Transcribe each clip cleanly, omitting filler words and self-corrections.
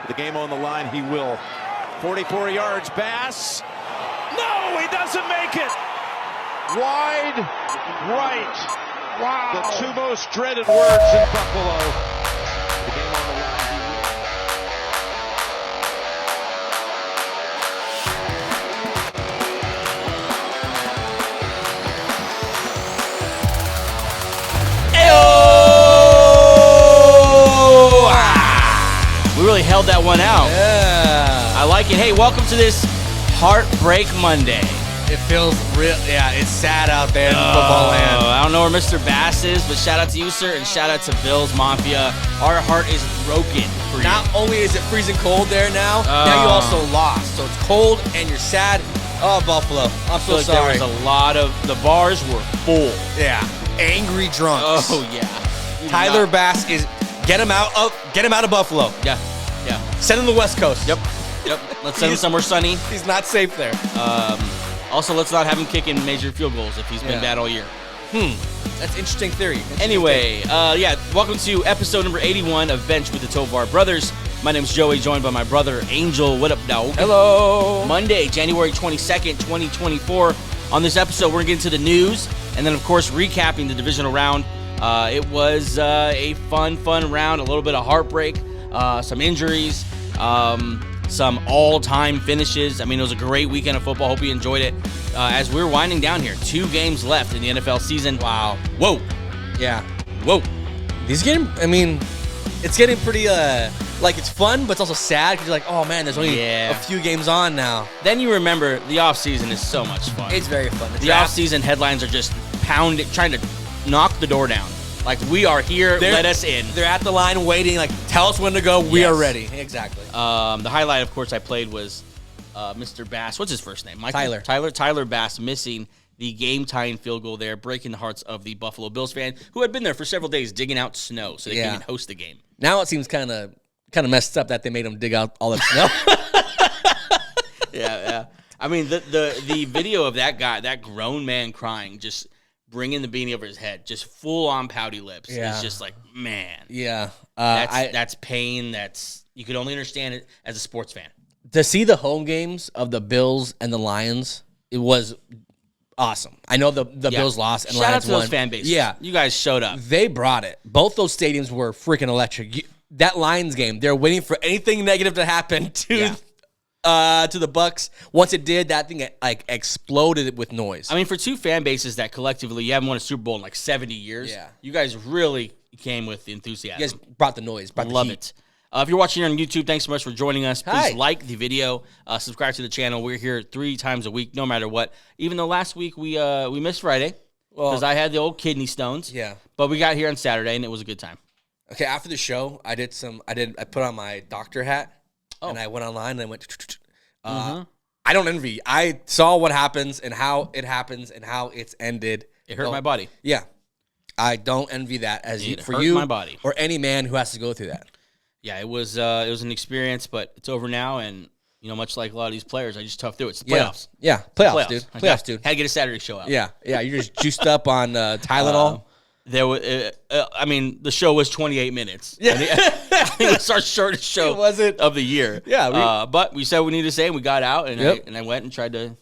The game on the line, he will. 44 yards, Bass. No, he doesn't make it. Wide right. Wow. The two most dreaded words in Buffalo. The game on the line. We really held that one out. Yeah. I like it. Hey, welcome to this Heartbreak Monday. It feels real. Yeah, it's sad out there in football land. I don't know where Mr. Bass is, but shout out to you, sir, and shout out to Bills Mafia. Our heart is broken for you. Not only is it freezing cold there now you also lost. So it's cold and you're sad. Oh, Buffalo. I'm so sorry. There was a lot of, the bars were full. Yeah. Angry drunks. Oh, yeah. Tyler Bass is, get him out of Buffalo. Yeah. Send him to the West Coast. Yep. Let's send him somewhere sunny. He's not safe there. Also, let's not have him kicking major field goals if he's been bad all year. That's an interesting theory. Anyway, welcome to episode number 81 of Bench with the Tovar Brothers. My name's Joey, joined by my brother, Angel. What up, dog? Hello. Monday, January 22nd, 2024. On this episode, we're going to get into the news, and then, of course, recapping the divisional round. It was a fun round, a little bit of heartbreak, some injuries, some all-time finishes. I mean, it was a great weekend of football. Hope you enjoyed it. As we're winding down here, 2 games left in the NFL season. Wow. Whoa. Yeah. Whoa. It's getting pretty, it's fun, but it's also sad because you're like, oh, man, there's only a few games on now. Then you remember the offseason is so much fun. It's very fun. The offseason headlines are just pounding, trying to knock the door down. Like, we are here, let us in. They're at the line waiting, like, tell us when to go, we are ready. Exactly. The highlight, of course, I played was Mr. Bass. What's his first name? Michael? Tyler Bass missing the game-tying field goal there, breaking the hearts of the Buffalo Bills fan, who had been there for several days digging out snow so they could even host the game. Now it seems kind of messed up that they made him dig out all that snow. Yeah. I mean, the video of that guy, that grown man crying, just bringing the beanie over his head, just full-on pouty lips. Yeah. It's just like, man. Yeah. That's pain. You could only understand it as a sports fan. To see the home games of the Bills and the Lions, it was awesome. I know the Bills lost and Shout Lions out to won. those fan bases. Yeah. You guys showed up. They brought it. Both those stadiums were freaking electric. That Lions game, they're waiting for anything negative to happen to the Bucks. Once it did, that thing exploded with noise. I mean, for 2 fan bases that collectively you haven't won a Super Bowl in like 70 years, you guys really came with the enthusiasm. You guys brought the noise, brought the Love heat. it. If you're watching here on YouTube, thanks so much for joining us. Please Hi. like the video, subscribe to the channel. We're here 3 times a week, no matter what. Even though last week we missed Friday because I had the old kidney stones. Yeah. But we got here on Saturday and it was a good time. Okay, after the show, I put on my doctor hat and I went online and I went. I don't envy. I saw what happens and how it happens and how it's ended. It hurt my body. Yeah, I don't envy that for you my body. Or any man who has to go through that. Yeah, it was an experience, but it's over now, and much like a lot of these players, I just tough through it. It's the playoffs. Yeah, playoffs, dude. Playoffs, dude. Had to get a Saturday show out. Yeah. You're just juiced up on Tylenol. There was, the show was 28 minutes. Yeah, I think it was our shortest show of the year. Yeah, but we said we needed to say, and we got out, and I went and tried to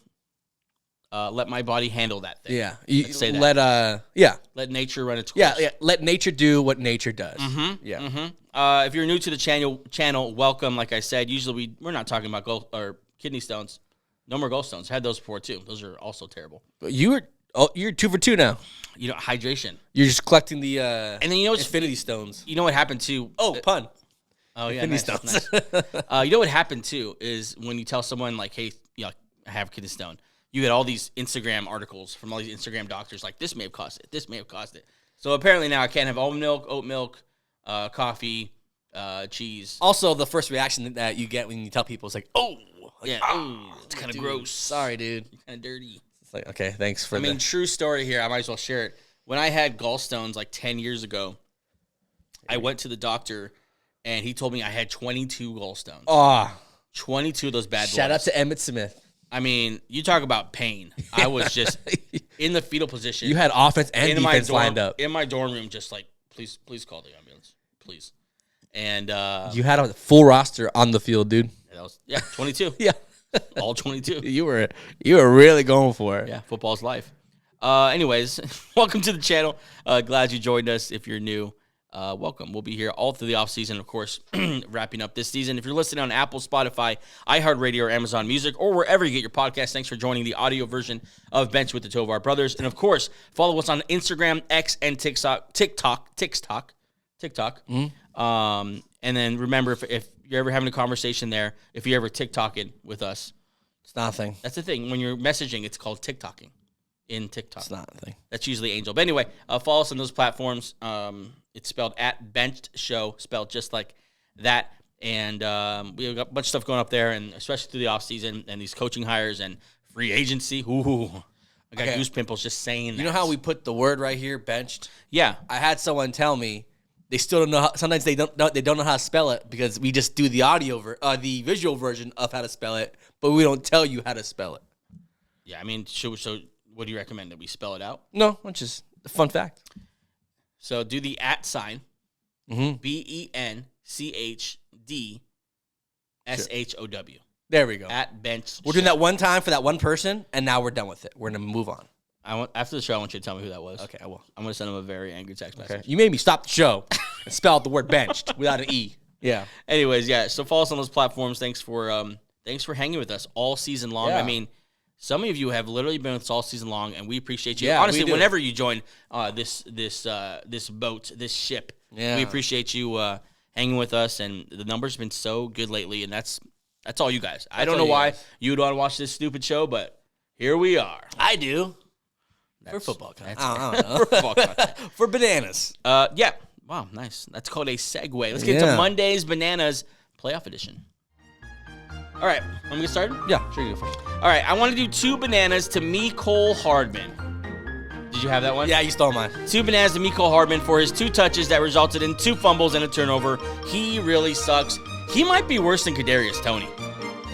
let my body handle that thing. Yeah, Let's say that. Let nature run its course. Yeah. Let nature do what nature does. Mm-hmm. Yeah. Mm-hmm. If you're new to the channel, welcome. Like I said, usually we're not talking about kidney stones. No more gallstones. Had those before too. Those are also terrible. You're 2 for 2 now. Hydration. You're just collecting the and then infinity stones. You know what happened too? Oh, pun. Oh yeah, infinity stones. Nice. You know what happened too is when you tell someone like, hey, I have kidney stone. You get all these Instagram articles from all these Instagram doctors like, this may have caused it. This may have caused it. So apparently now I can't have almond milk, oat milk, coffee, cheese. Also, the first reaction that you get when you tell people is like, oh. It's kind of gross. Sorry, dude. Kind of dirty. It's like, okay, thanks for true story here. I might as well share it. When I had gallstones like 10 years ago, I went to the doctor, and he told me I had 22 gallstones. Oh. 22 of those bad boys. Shout out to Emmett Smith. I mean, you talk about pain. I was just in the fetal position. You had offense and defense lined up. In my dorm room, just like, please call the ambulance. Please. And you had a full roster on the field, dude. that was 22. Yeah. All 22. You were really going for it. Yeah, football's life. Anyways, welcome to the channel. Glad you joined us. If you're new, welcome. We'll be here all through the offseason, of course, wrapping up this season. If you're listening on Apple, Spotify, iHeartRadio, or Amazon Music, or wherever you get your podcast, thanks for joining the audio version of Bench with the Tovar Brothers. And, of course, follow us on Instagram, X, and TikTok. And then remember, if you're ever having a conversation there, if you're ever TikToking with us. It's nothing. That's the thing. When you're messaging, it's called TikToking in TikTok. It's not a thing. That's usually Angel. But anyway, follow us on those platforms. It's spelled at Benched Show, spelled just like that. And we have got a bunch of stuff going up there, and especially through the offseason and these coaching hires and free agency. Ooh, I got goose pimples just saying that. You know how we put the word right here, benched? Yeah. I had someone tell me they still don't know. Sometimes they don't know how to spell it because we just do the visual version of how to spell it, but we don't tell you how to spell it. Yeah, I mean, so what do you recommend, that we spell it out? No, which is a fun fact. So do the @ sign, BENCHDSHOW. There we go. At Bench. We're doing that one time for that one person, and now we're done with it. We're going to move on. After the show, I want you to tell me who that was. Okay, I will. I'm going to send him a very angry text message. Okay. You made me stop the show and spell out the word benched without an E. Yeah. Anyways, yeah, so follow us on those platforms. Thanks for hanging with us all season long. Yeah. I mean, some of you have literally been with us all season long, and we appreciate you. Yeah, honestly, we do. whenever you join this boat, this ship, Yeah. we appreciate you hanging with us, and the numbers have been so good lately, and that's all you guys. I don't know why you would want to watch this stupid show, but here we are. I do. For football content. I don't know. For football content. For bananas. Yeah. Wow, nice. That's called a segue. Let's get to Monday's Bananas Playoff Edition. All right, want me to get started? Yeah, sure you go first. All right, I want to do 2 bananas to Mecole Hardman. Did you have that one? Yeah, you stole mine. 2 bananas to Mecole Hardman for his 2 touches that resulted in 2 fumbles and a turnover. He really sucks. He might be worse than Kadarius Toney.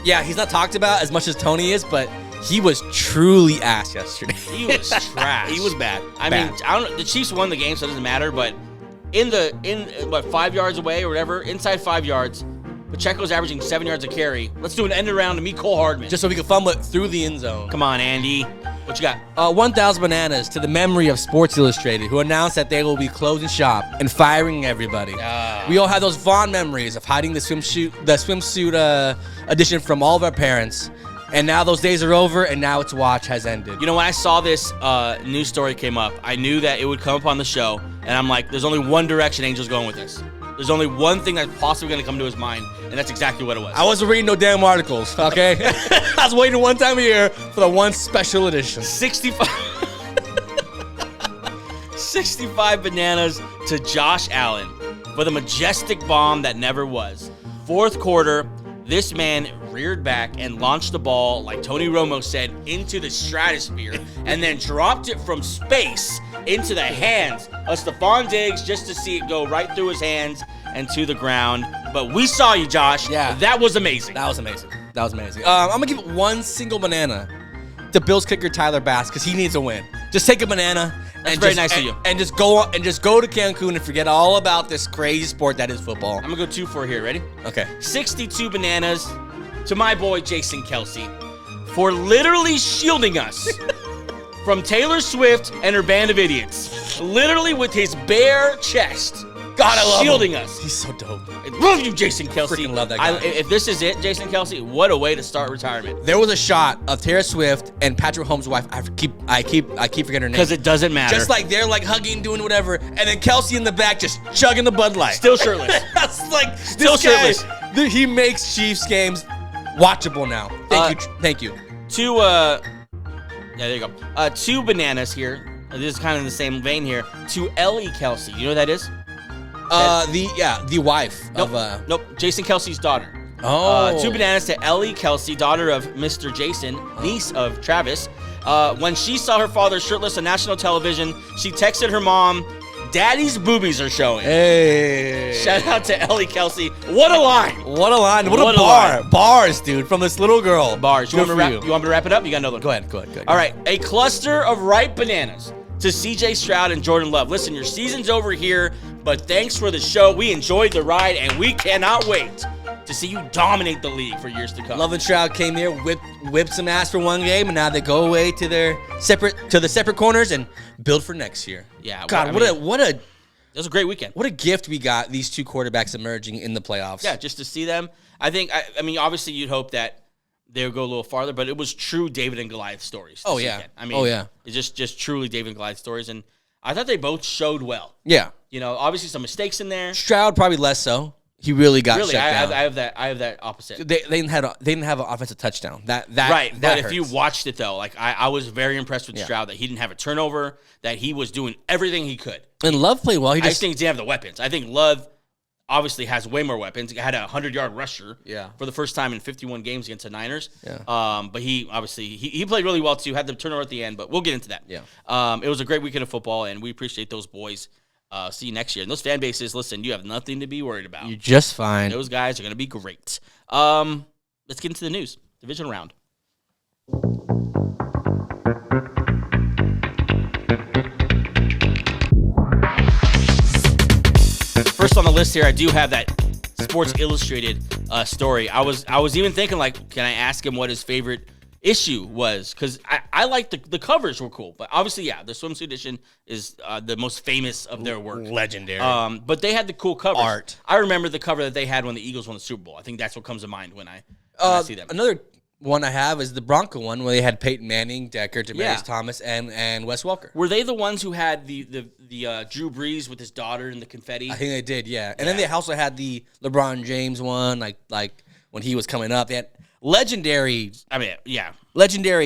Yeah, he's not talked about as much as Tony is, but he was truly ass yesterday. He was trash. He was bad. I mean, I don't know. The Chiefs won the game, so it doesn't matter. But in 5 yards away or whatever, inside 5 yards, Pacheco's averaging 7 yards a carry. Let's do an end around to Mecole Hardman. Just so we can fumble it through the end zone. Come on, Andy. What you got? 1,000 bananas to the memory of Sports Illustrated, who announced that they will be closing shop and firing everybody. We all have those fond memories of hiding the swimsuit edition from all of our parents. And now those days are over, and now its watch has ended. You know, when I saw this news story came up, I knew that it would come up on the show, and I'm like, there's only one direction Angel's going with this. There's only one thing that's possibly going to come to his mind, and that's exactly what it was. I wasn't reading no damn articles, okay? I was waiting one time a year for the one special edition. 65 bananas to Josh Allen for the majestic bomb that never was. 4th quarter, this man reared back and launched the ball, like Tony Romo said, into the stratosphere, and then dropped it from space into the hands of Stephon Diggs just to see it go right through his hands and to the ground. But we saw you, Josh. Yeah. That was amazing. That was amazing. I'm going to give one single banana to Bills kicker Tyler Bass because he needs a win. Just take a banana. That's very nice of you. And just go to Cancun and forget all about this crazy sport that is football. I'm going to go 2-4 here. Ready? Okay. 62 bananas to my boy Jason Kelsey for literally shielding us from Taylor Swift and her band of idiots. Literally with his bare chest. God, I love shielding him. us. He's so dope. I love you, Jason Kelsey. Freaking love that guy. If this is it, Jason Kelsey, what a way to start retirement. There was a shot of Taylor Swift and Patrick Mahomes' wife. I keep forgetting her name. Because it doesn't matter. Just like they're like hugging, doing whatever, and then Kelsey in the back just chugging the Bud Light. Still shirtless. That's like Still this shirtless. Guy, he makes Chiefs games watchable now. Thank you. 2 yeah, there you go. 2 bananas here. This is kind of in the same vein here. To Ellie Kelsey. You know what that is? The wife Nope. of Nope. Jason Kelsey's daughter. 2 bananas to Ellie Kelsey, daughter of Mr. Jason, niece of Travis. When she saw her father shirtless on national television, she texted her mom, "Daddy's boobies are showing." Hey. Shout out to Ellie Kelsey. What a line. What a line. What a bar. bar. Bars, dude, from this little girl. Bars. You want me to wrap it up? You got another one. Go ahead. All right. A cluster of ripe bananas to CJ Stroud and Jordan Love. Listen, your season's over here But thanks for the show. We enjoyed the ride, and we cannot wait to see you dominate the league for years to come. Love and Stroud came here, whipped some ass for one game, and now they go away to the separate corners and build for next year. Yeah. God, it it was a great weekend. what a gift we got, these two quarterbacks emerging in the playoffs. Yeah, just to see them. I think, I mean, obviously you'd hope that they would go a little farther, but it was true David and Goliath stories. Oh, yeah. Weekend. I mean, it's just truly David and Goliath stories, and I thought they both showed well. Yeah. You know, obviously some mistakes in there. Stroud probably less so. He really got shut down. I have that opposite. They didn't have an offensive touchdown. That right. That but hurts. if you watched it though, like I was very impressed with Stroud that he didn't have a turnover, that he was doing everything he could. And Love played well. I just think he didn't have the weapons. I think Love obviously has way more weapons. He had a 100-yard rusher for the first time in 51 games against the Niners. Yeah. But he obviously he played really well too. Had the turnover at the end, but we'll get into that. Yeah. It was a great weekend of football, and we appreciate those boys. See you next year. And those fan bases, listen, you have nothing to be worried about. You're just fine. Those guys are going to be great. Let's get into the news. Divisional round. First on the list here, I do have that Sports Illustrated story. I was even thinking, like, can I ask him what his favorite issue was? Because I like the covers were cool, but obviously, yeah, the swimsuit edition is the most famous of their work. Legendary. But they had the cool covers. Art. I remember the cover that they had when the Eagles won the Super Bowl. I think that's what comes to mind when I see them. Another one I have is the Bronco one where they had Peyton Manning, Decker, Demaryius Thomas, and Wes Welker. Were they the ones who had the Drew Brees with his daughter and the confetti? I think they did, yeah. And then they also had the LeBron James one, like when he was coming up. They had legendary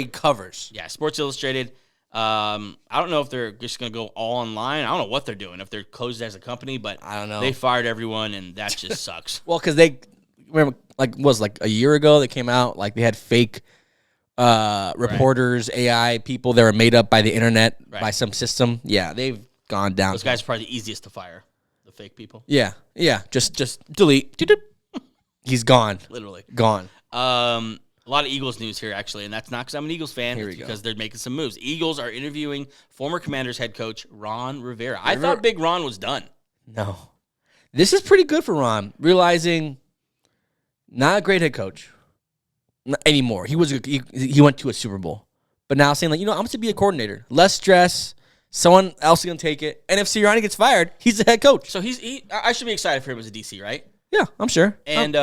covers. Yeah, Sports Illustrated. I don't know if they're just going to go all online. I don't know what they're doing, if they're closed as a company, but I don't know. They fired everyone, and that just sucks. Well, because they remember, like a year ago, they came out, like they had fake reporters, AI people that were made up by the internet, by some system. Yeah, they've gone down. Those guys are probably the easiest to fire, the fake people. Yeah, just delete. He's gone. Literally. Gone. A lot of Eagles news here, actually, and that's not because I'm an Eagles fan. It's because they're making some moves. Eagles are interviewing former Commanders head coach Ron Rivera. I thought Big Ron was done. No. This is pretty good for Ron, realizing not a great head coach anymore. He went to a Super Bowl. But now saying, like, I'm going to be a coordinator. Less stress. Someone else is going to take it. And if Sirianni gets fired, he's the head coach. So I should be excited for him as a DC, right? Yeah, I'm sure. And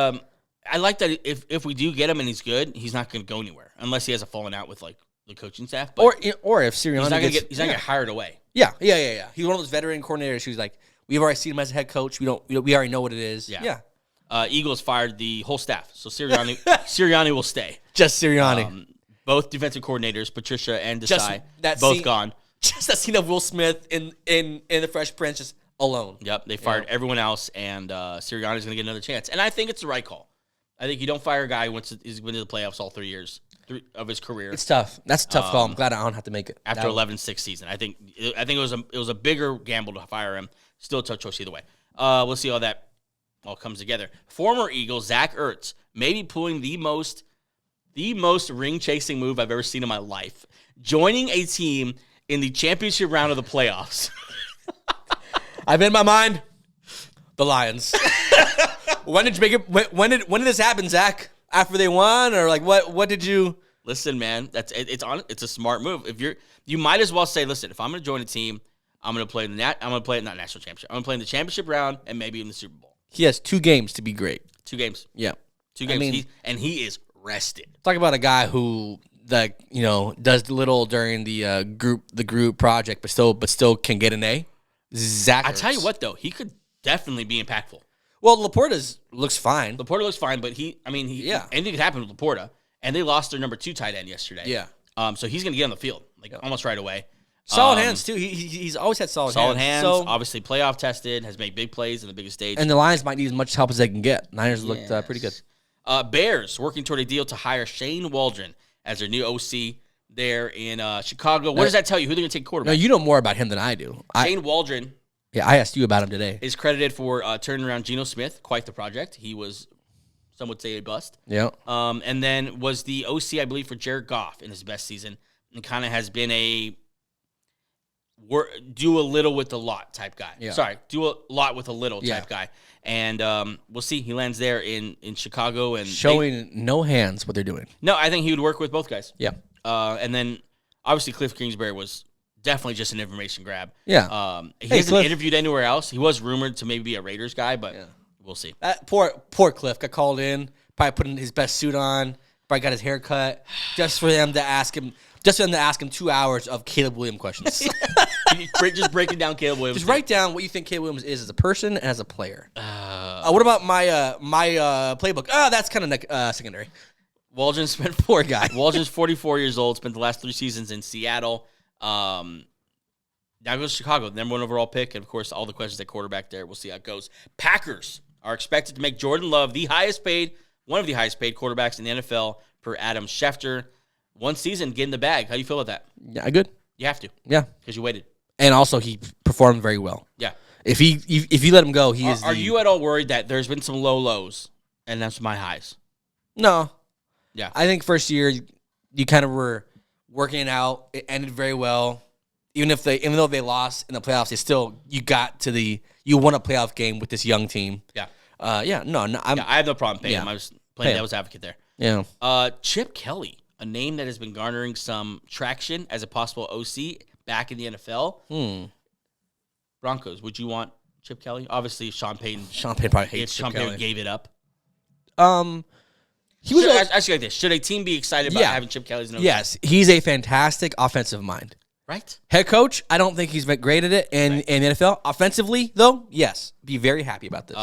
I like that if we do get him and he's good, he's not going to go anywhere unless he has a falling out with like the coaching staff. But or if Sirianni he's not going to get hired away. Yeah. He's one of those veteran coordinators who's like, we've already seen him as a head coach. We already know what it is. Yeah. Eagles fired the whole staff, so Sirianni will stay. Just Sirianni. Both defensive coordinators, Patricia and Desai, both gone. Just that scene of Will Smith in The Fresh Prince, just alone. Yep, they fired everyone else, and Sirianni's going to get another chance. And I think it's the right call. I think you don't fire a guy who has been to the playoffs all 3 years of his career. It's tough. That's a tough call. I'm glad I don't have to make it. After 11-6 season. I think it was a bigger gamble to fire him. Still a tough choice either way. We'll see how that all comes together. Former Eagle Zach Ertz may be pulling the most ring-chasing move I've ever seen in my life. Joining a team in the championship round of the playoffs. I've in my mind the Lions. When did you make it? When did this happen, Zach? After they won, or like what did you? Listen, man, it's a smart move. You might as well say, listen, if I'm going to join a team, I'm going to play not national championship. I'm going to play in the championship round and maybe in the Super Bowl. He has 2 games to be great. 2 games. Yeah, 2 games. I mean, he is rested. Talk about a guy who does little during the group project, but still can get an A. Zach Ertz. I tell you what, though, he could definitely be impactful. Well, Laporta looks fine. But anything could happen with Laporta, and they lost their number 2 tight end yesterday. Yeah. So he's going to get on the field almost right away. Solid hands too. He's always had solid hands. So, obviously playoff tested, has made big plays in the biggest stage. And the Lions might need as much help as they can get. Niners looked pretty good. Bears working toward a deal to hire Shane Waldron as their new OC there in Chicago. What does that tell you? Who they're going to take quarterback? No, you know more about him than I do. Shane Waldron. Yeah, I asked you about him today. Is credited for turning around Geno Smith. Quite the project. He was, some would say, a bust. Yeah. And then was the OC, I believe, for Jared Goff in his best season, and kind of has been do a little with a lot type guy. Yeah. Sorry, do a lot with a little type guy. And we'll see. He lands there in Chicago. And showing no hands what they're doing. No, I think he would work with both guys. Yeah. And then, obviously, Cliff Kingsbury was definitely just an information grab. Yeah. He hasn't interviewed anywhere else. He was rumored to maybe be a Raiders guy, but we'll see. Poor Cliff got called in, probably put in his best suit on, probably got his hair cut, just for them to ask him 2 hours of Caleb Williams questions. Just breaking down Caleb Williams. Just write down what you think Caleb Williams is as a person and as a player. What about my playbook? That's kind of secondary. Waldron's spent Poor guy. Waldron's 44 years old, spent the last 3 seasons in Seattle. Now goes to Chicago, number 1 overall pick, and of course all the questions at quarterback there. We'll see how it goes. Packers are expected to make Jordan Love one of the highest paid quarterbacks in the NFL per Adam Schefter. 1 season, get in the bag. How do you feel about that? Yeah, good. You have to. Yeah, because you waited. And also he performed very well. Yeah. If you let him go, he is. Are you at all worried that there's been some low lows and that's my highs? No. Yeah. I think first year you kind of were working it out. It ended very well. Even though they lost in the playoffs, you won a playoff game with this young team. Yeah. I have no problem paying him. I was playing devil's advocate there. Yeah. Chip Kelly, a name that has been garnering some traction as a possible OC back in the NFL. Broncos, would you want Chip Kelly? Obviously, Sean Payton probably hates Chip Kelly. Gave it up. Actually like this. Should a team be excited about having Chip Kelly as an OC? Yes, he's a fantastic offensive mind. Right? Head coach, I don't think he's great at it in the NFL. Offensively, though, yes. Be very happy about this.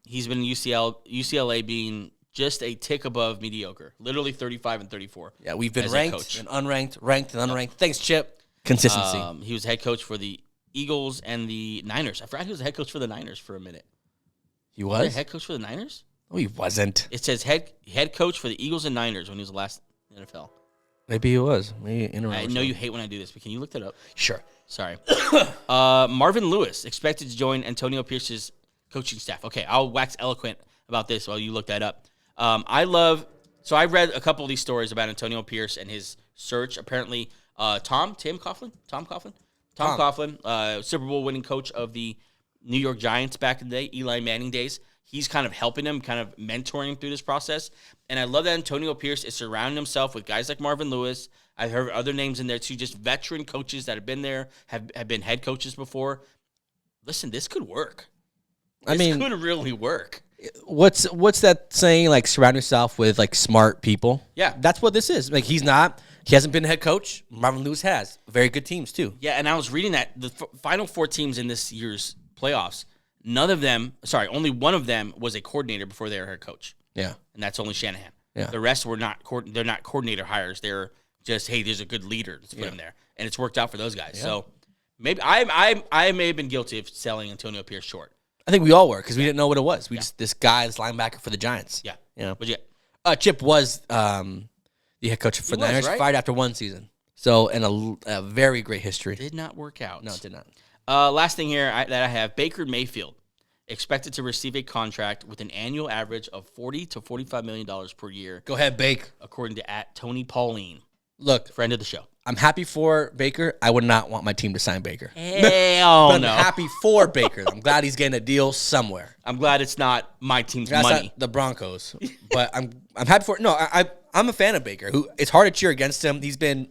He's been in UCLA being just a tick above mediocre. Literally 35 and 34. Yeah, we've been ranked and unranked, ranked and unranked. Thanks, Chip. Consistency. He was head coach for the Eagles and the Niners. I forgot he was the head coach for the Niners for a minute. He was? Head coach for the Niners? No, he wasn't. It says head coach for the Eagles and Niners when he was the last in the NFL. Maybe he was. I know you hate when I do this, but can you look that up? Sure. Sorry. Marvin Lewis expected to join Antonio Pierce's coaching staff. Okay, I'll wax eloquent about this while you look that up. I read a couple of these stories about Antonio Pierce and his search. Apparently, Tom Coughlin, Super Bowl winning coach of the New York Giants back in the day, Eli Manning days. He's kind of helping him, kind of mentoring him through this process. And I love that Antonio Pierce is surrounding himself with guys like Marvin Lewis. I've heard other names in there too, just veteran coaches that have been there, have been head coaches before. Listen, this could work. This could really work. What's that saying? Like, surround yourself with like smart people. Yeah, that's what this is. Like, he hasn't been a head coach. Marvin Lewis has very good teams too. Yeah, and I was reading that the final 4 teams in this year's playoffs, only one of them was a coordinator before they were head coach. Yeah, and that's only Shanahan. Yeah, the rest were not. They're not coordinator hires. They're just, hey, there's a good leader. Let's put him there, and it's worked out for those guys. Yeah. So maybe I may have been guilty of selling Antonio Pierce short. I think we all were because we didn't know what it was. We just this linebacker for the Giants. Yeah, But Chip was the head coach for the Niners. Right? Fired after 1 season. So, and a very great history. Did not work out. No, it did not. Last thing here that I have, Baker Mayfield expected to receive a contract with an annual average of $40 to $45 million per year. Go ahead, Bake. According to @Tony Pauline. Look, friend of the show. I'm happy for Baker. I would not want my team to sign Baker. Hell but no. I'm happy for Baker. I'm glad he's getting a deal somewhere. I'm glad it's not my team's That's money. Not the Broncos. But I'm happy for it. No, I'm a fan of Baker. Who it's hard to cheer against him. He's been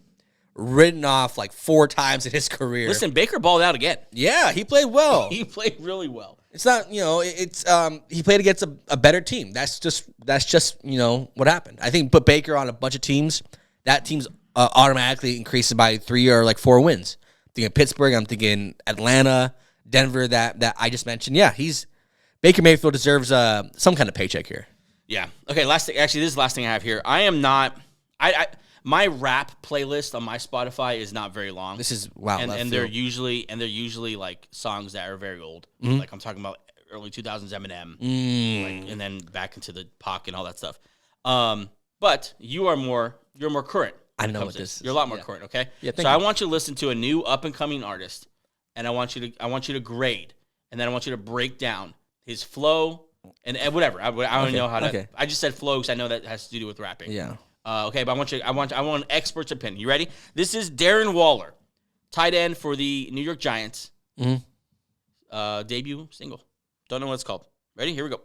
written off like 4 times in his career. Listen, Baker balled out again. Yeah, he played well. He played really well. It's not, it's he played against a better team. That's just what happened. I think put Baker on a bunch of teams, that team's automatically increases by 3 or like 4 wins. I'm thinking Pittsburgh, I'm thinking Atlanta, Denver that I just mentioned. Yeah, Baker Mayfield deserves some kind of paycheck here. Yeah. Okay, last thing, actually this is the last thing I have here. I am not my rap playlist on my Spotify is not very long. This is wow. And they're usually like songs that are very old. Mm-hmm. Like I'm talking about early 2000s Eminem. Like, and then back into the Pac and all that stuff. But you're more current. I know what this is. You're a lot more current, okay? Yeah, so I want you to listen to a new up and coming artist, and I want you to grade, and then I want you to break down his flow and whatever. I don't know how to. Okay. I just said flow because I know that has to do with rapping. Yeah. Okay, but I want an expert's opinion. You ready? This is Darren Waller, tight end for the New York Giants. Debut single. Don't know what it's called. Ready? Here we go.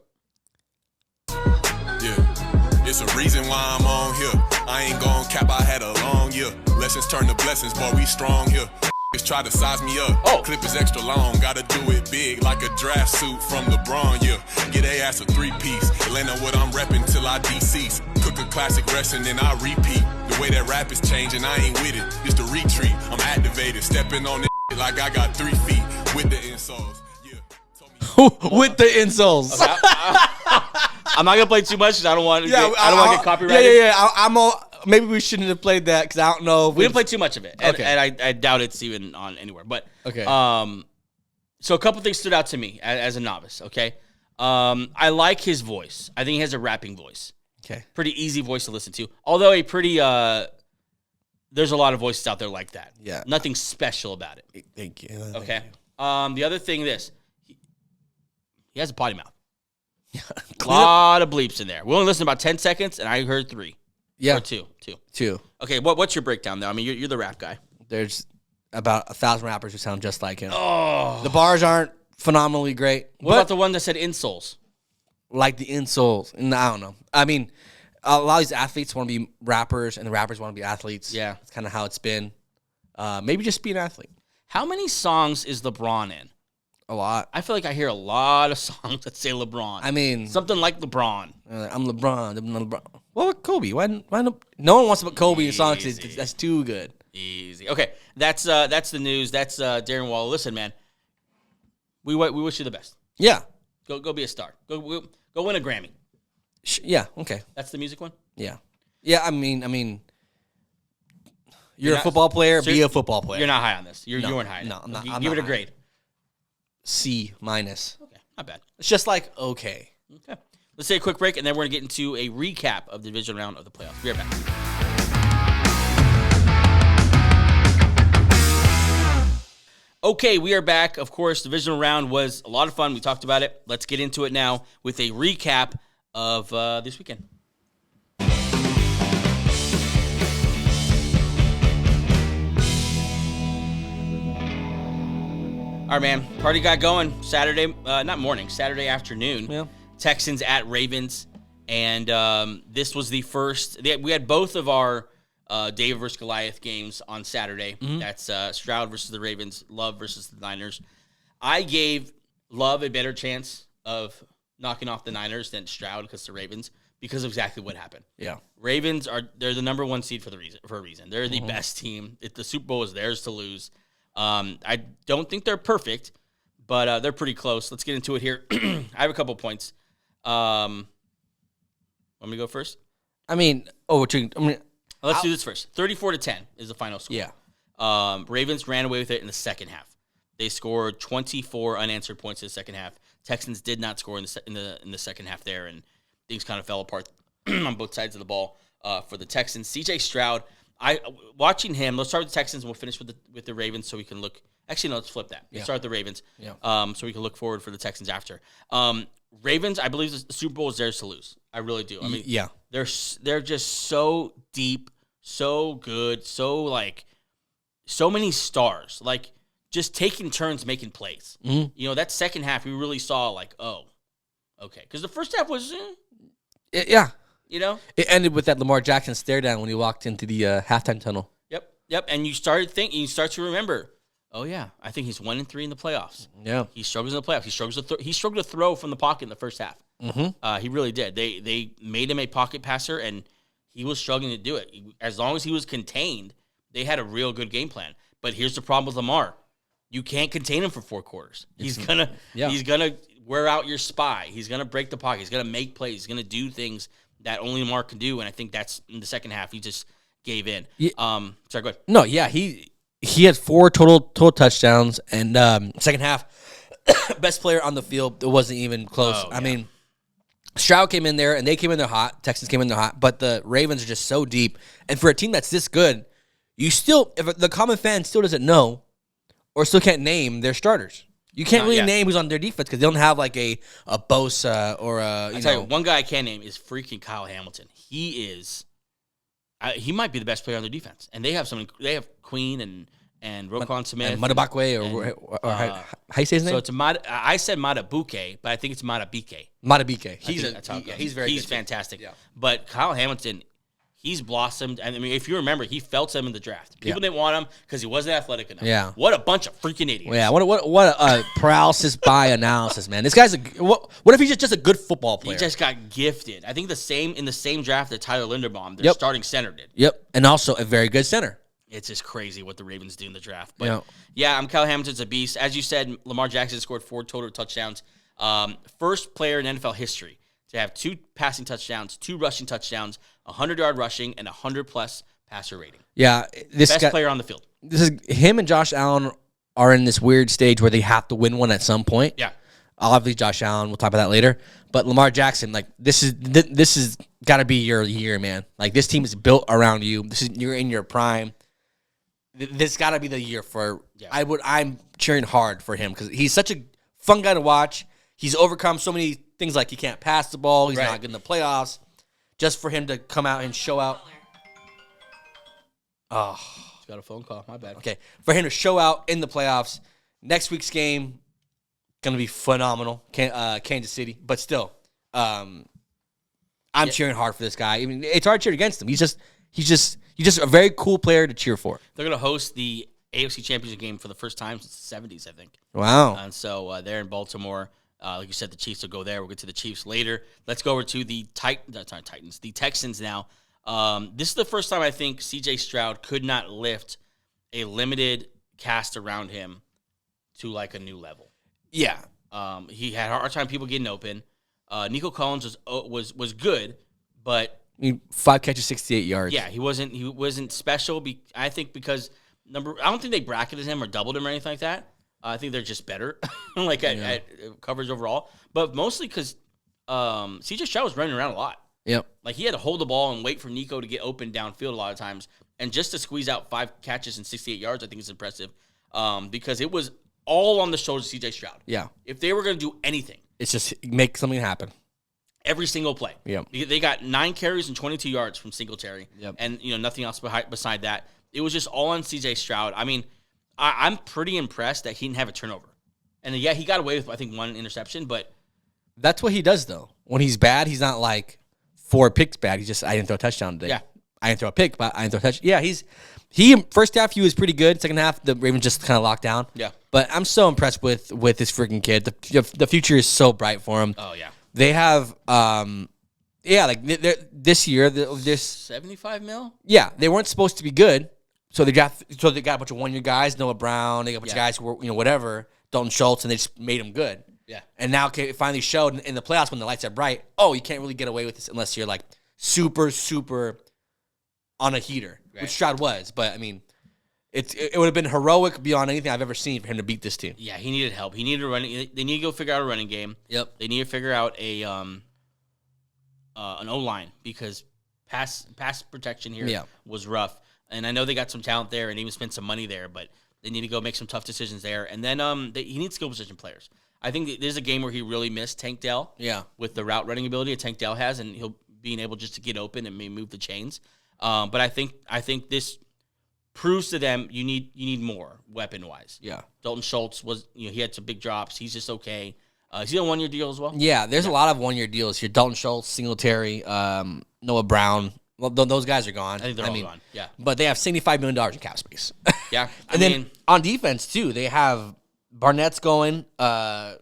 Yeah, it's a reason why I'm on here. I ain't gon' cap, I had a long year. Lessons turn to blessings, boy, we strong here. Just try to size me up. Clip is extra long, gotta do it big like a draft suit from LeBron, yeah. Get a ass a 3-piece. Atlanta what I'm reppin' till I decease. Cook a classic rest and then I repeat. The way that rap is changing, I ain't with it. Just a retreat, I'm activated. Stepping on this like I got 3 feet with the insoles. With the insoles. Okay, I'm not gonna play too much because I don't want to get copyrighted. Yeah. Maybe we shouldn't have played that because I don't know. We didn't play too much of it, and, Okay. and I doubt it's even on anywhere. But Okay. So a couple things stood out to me as a novice. Okay, I like his voice. I think he has a rapping voice. Okay. Pretty easy voice to listen to. Although a pretty there's a lot of voices out there like that. Yeah. Nothing special about it. Thank you. Okay. The other thing, he has a potty mouth. A lot of bleeps in there. We only listened about 10 seconds, and I heard 3. Yeah. Or two. Two. Okay, what's your breakdown, though? I mean, you're the rap guy. There's about 1,000 rappers who sound just like him. Oh. The bars aren't phenomenally great. What about the one that said insoles? Like the insoles. And I don't know. I mean, a lot of these athletes want to be rappers, and the rappers want to be athletes. Yeah. That's kind of how it's been. Maybe just be an athlete. How many songs is LeBron in? A lot. I feel like I hear a lot of songs that say LeBron. I mean, something like LeBron. I'm LeBron. I'm LeBron. What about Kobe? Why not? No one wants to put Kobe in songs because that's too good. Easy. Okay, that's the news. That's Darren Waller. Listen, man, we wish you the best. Yeah. Go be a star. Go win a Grammy. Yeah. Okay. That's the music one. Yeah. Yeah. I mean, you're a football player. Be a football player. You're not high on this. You weren't high. No, I'm not. Give it a grade. C-. Okay, not bad. It's just like okay. Okay. Let's take a quick break, and then we're going to get into a recap of the division round of the playoffs. Be right back. Okay, we are back. Of course, divisional round was a lot of fun. We talked about it. Let's get into it now with a recap of this weekend. All right, man. Party got going Saturday, Saturday afternoon. Yeah. Texans at Ravens. And this was the first. We had both of our David versus Goliath games on Saturday. Mm-hmm. That's Stroud versus the Ravens, Love versus the Niners. I gave Love a better chance of knocking off the Niners than Stroud because the Ravens, because of exactly what happened. Yeah. Ravens they're the number 1 seed for a reason. They're the best team. The Super Bowl is theirs to lose. I don't think they're perfect, but they're pretty close. Let's get into it here. I have a couple points. Want me to go first? Let's do this first. 34-10 is the final score. Yeah. Ravens ran away with it in the second half. They scored 24 unanswered points in the second half. Texans did not score in the second half there, and things kind of fell apart on both sides of the ball for the Texans. CJ Stroud, watching him. Let's start with the Texans, and we'll finish with the Ravens, so we can look. Actually, no, let's flip that. Let's start with the Ravens, so we can look forward for the Texans after. Ravens, I believe the Super Bowl is theirs to lose. I really do. I mean, they're just so deep, so good, so many stars. Like, just taking turns making plays. Mm-hmm. You know, that second half, we really saw okay. Because the first half was, yeah. You know? It ended with that Lamar Jackson stare down when he walked into the halftime tunnel. Yep. And you start to remember, oh, yeah, I think he's 1-3 in the playoffs. Yeah. He struggles in the playoffs. He struggled to throw from the pocket in the first half. Mm-hmm. He really did. They made him a pocket passer, and he was struggling to do it. As long as he was contained, they had a real good game plan. But here's the problem with Lamar. You can't contain him for 4 quarters. He's gonna wear out your spy. He's gonna break the pocket. He's gonna make plays. He's gonna do things that only Lamar can do. And I think that's in the second half. He just gave in. Yeah. Sorry, go ahead. No, yeah, he had 4 total touchdowns, and second half, best player on the field. It wasn't even close. I mean, Stroud came in there, and they came in there hot. Texans came in there hot, but the Ravens are just so deep. And for a team that's this good, if the common fan still doesn't know or still can't name their starters. You can't really name who's on their defense because they don't have like a Bosa or a. I tell you, one guy I can name is freaking Kyle Hamilton. He is. He might be the best player on their defense, and they have Queen and Roquan Smith. And Madabakwe, or how you say his name? So it's I said Matabuke, but I think it's Matabike. Matabike. He's very he's good. fantastic. Yeah. But Kyle Hamilton, he's blossomed. And I mean, if you remember, he felt him in the draft. People didn't want him because he wasn't athletic enough. Yeah. What a bunch of freaking idiots. Yeah. What a paralysis by analysis, man. This guy's what if he's just a good football player? He just got gifted. I think in the same draft that Tyler Linderbaum, their starting center did. Yep. And also a very good center. It's just crazy what the Ravens do in the draft. But yeah, Kyle Hamilton's a beast. As you said, Lamar Jackson scored 4 total touchdowns. First player in NFL history to have 2 passing touchdowns, 2 rushing touchdowns, 100-yard rushing, and 100-plus passer rating. Yeah, Best player on the field. This is him and Josh Allen are in this weird stage where they have to win one at some point. Yeah. Obviously, Josh Allen. We'll talk about that later. But Lamar Jackson, like this is got to be your year, man. Like this team is built around you. You're in your prime. This got to be the year for. Yeah. I'm cheering hard for him because he's such a fun guy to watch. He's overcome so many things, like he can't pass the ball. He's not good in the playoffs. Just for him to come out and show out. Oh, got a phone call. My bad. Okay, for him to show out in the playoffs. Next week's game gonna be phenomenal. Kansas City, but still, I'm cheering hard for this guy. I mean, it's hard to cheer against him. He's just a very cool player to cheer for. They're gonna host the AFC Championship game for the first time since the 70s, I think. Wow. And so they're in Baltimore. Like you said, the Chiefs will go there. We'll get to the Chiefs later. Let's go over to the Titans, the Texans now. This is the first time I think C.J. Stroud could not lift a limited cast around him to like a new level. Yeah. He had a hard time people getting open. Nico Collins was good, but 5 catches, 68 yards. Yeah, he wasn't special. I think because I don't think they bracketed him or doubled him or anything like that. I think they're just better, at coverage overall. But mostly because C.J. Stroud was running around a lot. Yep. Like he had to hold the ball and wait for Nico to get open downfield a lot of times, and just to squeeze out 5 catches and 68 yards, I think is impressive. Because it was all on the shoulders of C.J. Stroud. Yeah. If they were going to do anything, it's just make something happen. Every single play. Yep. They got 9 carries and 22 yards from Singletary. Yep. And nothing else beside that. It was just all on C.J. Stroud. I mean, I'm pretty impressed that he didn't have a turnover. And yeah, he got away with, I think, 1 interception, but that's what he does, though. When he's bad, he's not like 4 picks bad. He's just, I didn't throw a touchdown today. Yeah. I didn't throw a pick, but I didn't throw a touchdown. Yeah, he first half, he was pretty good. Second half, the Ravens just kind of locked down. Yeah. But I'm so impressed with this freaking kid. The future is so bright for him. Oh, yeah. They have, this year, this 75 mil? Yeah, they weren't supposed to be good. So they got a bunch of 1-year guys, Noah Brown. They got a bunch of guys who were, whatever, Dalton Schultz, and they just made them good. Yeah. And now it finally showed in the playoffs when the lights are bright. Oh, you can't really get away with this unless you're like super, super on a heater, which Stroud was. But I mean, it would have been heroic beyond anything I've ever seen for him to beat this team. Yeah, he needed help. He needed they need to go figure out a running game. Yep. They need to figure out an O-line because pass protection here was rough. And I know they got some talent there and even spent some money there, but they need to go make some tough decisions there. And then he needs skill position players. I think there's a game where he really missed Tank Dell. Yeah. With the route running ability that Tank Dell has, and he'll being able just to get open and maybe move the chains. But I think this proves to them you need more weapon wise. Yeah. Dalton Schultz was he had some big drops. He's just okay. Is he on a 1-year deal as well? Yeah, there's a lot of 1-year deals here. Dalton Schultz, Singletary, Noah Brown. Well, those guys are gone. I think they're all gone. Yeah. But they have $75 million in cap space. Yeah. Then on defense, too, they have Barnett's going. Greenard.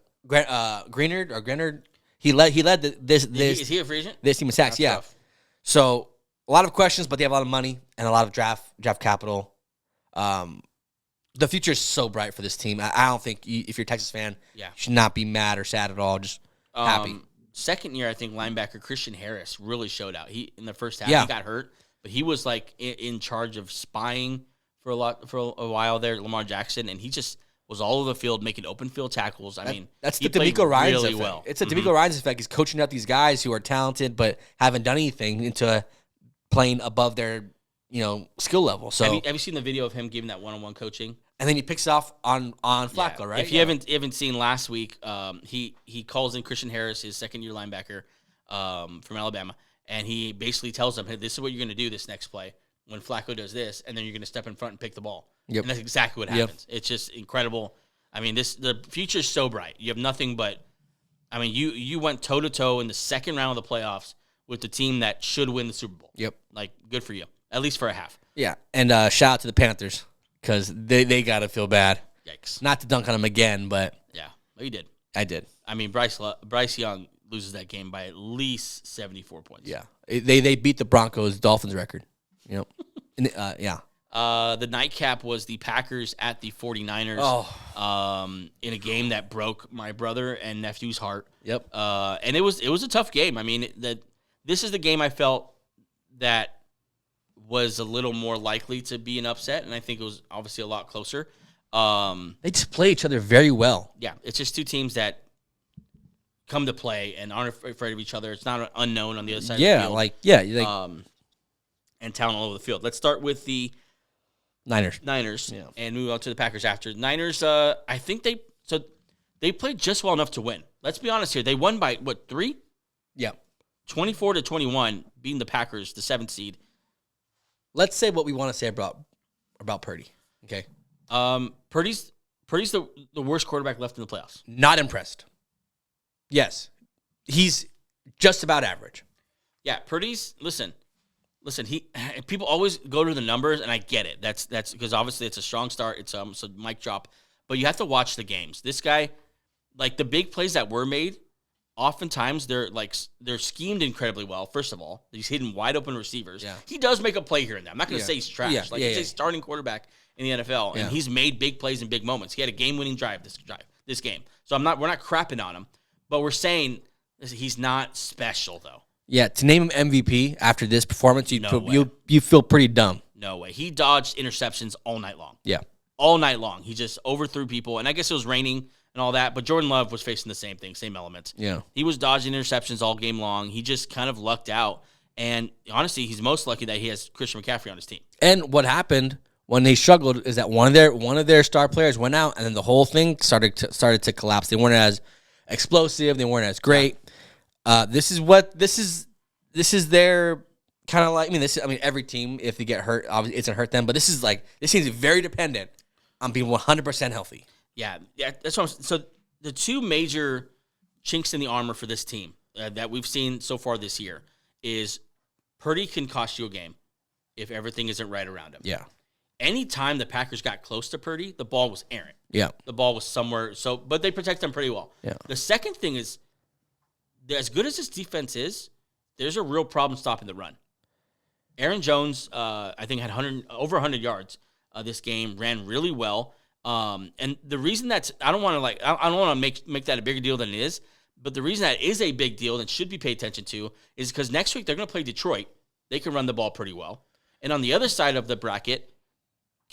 He led this. Is he a free agent? This team of sacks, yeah. Tough. So a lot of questions, but they have a lot of money and a lot of draft capital. The future is so bright for this team. I don't think if you're a Texas fan, you should not be mad or sad at all. Just happy. Second year, I think linebacker Christian Harris really showed out. He in the first half he got hurt, but he was like in charge of spying for a while there. Lamar Jackson, and he just was all over the field making open field tackles. I mean, that's the D'Amico Ryans really effect. well. It's a D'Amico Ryans effect. He's coaching up these guys who are talented but haven't done anything into playing above their skill level. So have you seen the video of him giving that one-on-one coaching? And then he picks off on Flacco, right? If you haven't seen last week, he calls in Christian Harris, his second-year linebacker from Alabama, and he basically tells him, hey, this is what you're going to do this next play. when Flacco does this, and then you're going to step in front and pick the ball. Yep. And that's exactly what happens. It's just incredible. I mean, the future is so bright. You have nothing but, I mean, you went toe-to-toe in the second round of the playoffs with the team that should win the Super Bowl. Yep. Like, good for you, at least for a half. Yeah, and shout out to the Panthers because they got to feel bad. Yikes. Not to dunk on them again, but Yeah, well, you did. I did. I mean, Bryce Young loses that game by at least 74 points. Yeah, they beat the Broncos Dolphins record. Yep. Yeah. The nightcap was the Packers at the 49ers. In a game that broke my brother and nephew's heart. Yep. And it was a tough game. I mean, this is the game I felt that was a little more likely to be an upset, and I think it was obviously a lot closer. They just play each other very well. Yeah, it's just two teams that come to play and aren't afraid of each other. It's not an unknown on the other side of the field. And talent all over the field. Let's start with the Niners, and move on to the Packers after. Niners, I think they played just well enough to win. Let's be honest here. They won by, 3? Yeah. 24-21, beating the Packers, the 7th seed. Let's say what we want to say about Purdy. Okay. Purdy's the worst quarterback left in the playoffs. Not impressed. Yes. He's just about average. Yeah, Purdy's, listen, people always go to the numbers, and I get it. That's because obviously it's a strong start. It's a mic drop. But you have to watch the games. This guy, like the big plays that were made, oftentimes they're schemed incredibly well. First of all, he's hitting wide open receivers. Yeah. He does make a play here and there. I'm not going to say he's trash. He's a starting quarterback in the NFL, and he's made big plays in big moments. He had a game-winning drive this game. So we're not crapping on him, but we're saying he's not special though. Yeah, to name him MVP after this performance, you feel pretty dumb. No way. He dodged interceptions all night long. Yeah. All night long. He just overthrew people, and I guess it was raining and all that, but Jordan Love was facing the same thing, same elements. Yeah. He was dodging interceptions all game long. He just kind of lucked out, and honestly, he's most lucky that he has Christian McCaffrey on his team. And what happened when they struggled is that one of their star players went out, and then the whole thing started to collapse. They weren't as explosive. They weren't as great. This is their kind of like, every team, if they get hurt, obviously it's going to hurt them, but this seems very dependent on being 100% healthy. Yeah, that's what so the two major chinks in the armor for this team that we've seen so far this year is Purdy can cost you a game if everything isn't right around him. Yeah. Anytime the Packers got close to Purdy, the ball was errant. Yeah. The ball was somewhere, but they protect him pretty well. Yeah. The second thing is, as good as this defense is, there's a real problem stopping the run. Aaron Jones, I think, had over 100 yards this game, ran really well. And the reason I don't want to make that a bigger deal than it is, but the reason that is a big deal and should be paid attention to is because next week they're going to play Detroit. They can run the ball pretty well. And on the other side of the bracket,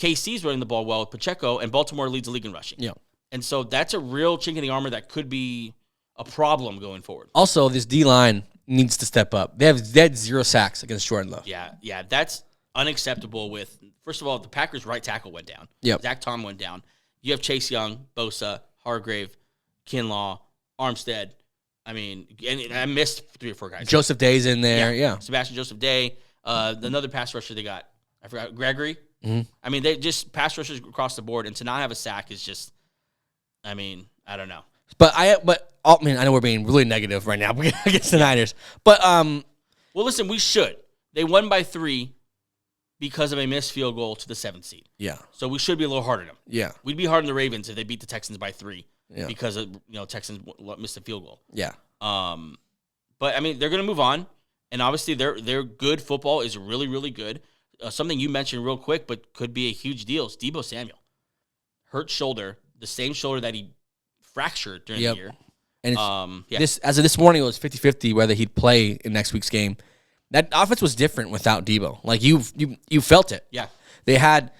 KC's running the ball well with Pacheco, and Baltimore leads the league in rushing. Yeah. And so that's a real chink in the armor that could be a problem going forward. Also, this D-line needs to step up. They had 0 sacks against Jordan Love. Yeah, that's unacceptable with, first of all, the Packers' right tackle went down. Yep. Zach Tom went down. You have Chase Young, Bosa, Hargrave, Kinlaw, Armstead. I mean, and I missed 3 or 4 guys. Joseph Day's in there, yeah. Sebastian Joseph Day. Another pass rusher they got, I forgot, Gregory. Mm-hmm. I mean, they just pass rushers across the board, and to not have a sack is just, I don't know. But I know we're being really negative right now against the Niners. But well, listen, we should. They won by 3 because of a missed field goal to the 7th seed. Yeah. So we should be a little harder on them. Yeah. We'd be hard on the Ravens if they beat the Texans by 3 yeah. because of, Texans missed a field goal. Yeah. But I mean, they're going to move on, and obviously their good football is really, really good. Something you mentioned real quick, but could be a huge deal is Deebo Samuel. Hurt shoulder, the same shoulder that he fractured during the year. And as of this morning, it was 50-50 whether he'd play in next week's game. That offense was different without Deebo. Like, you felt it. Yeah. They had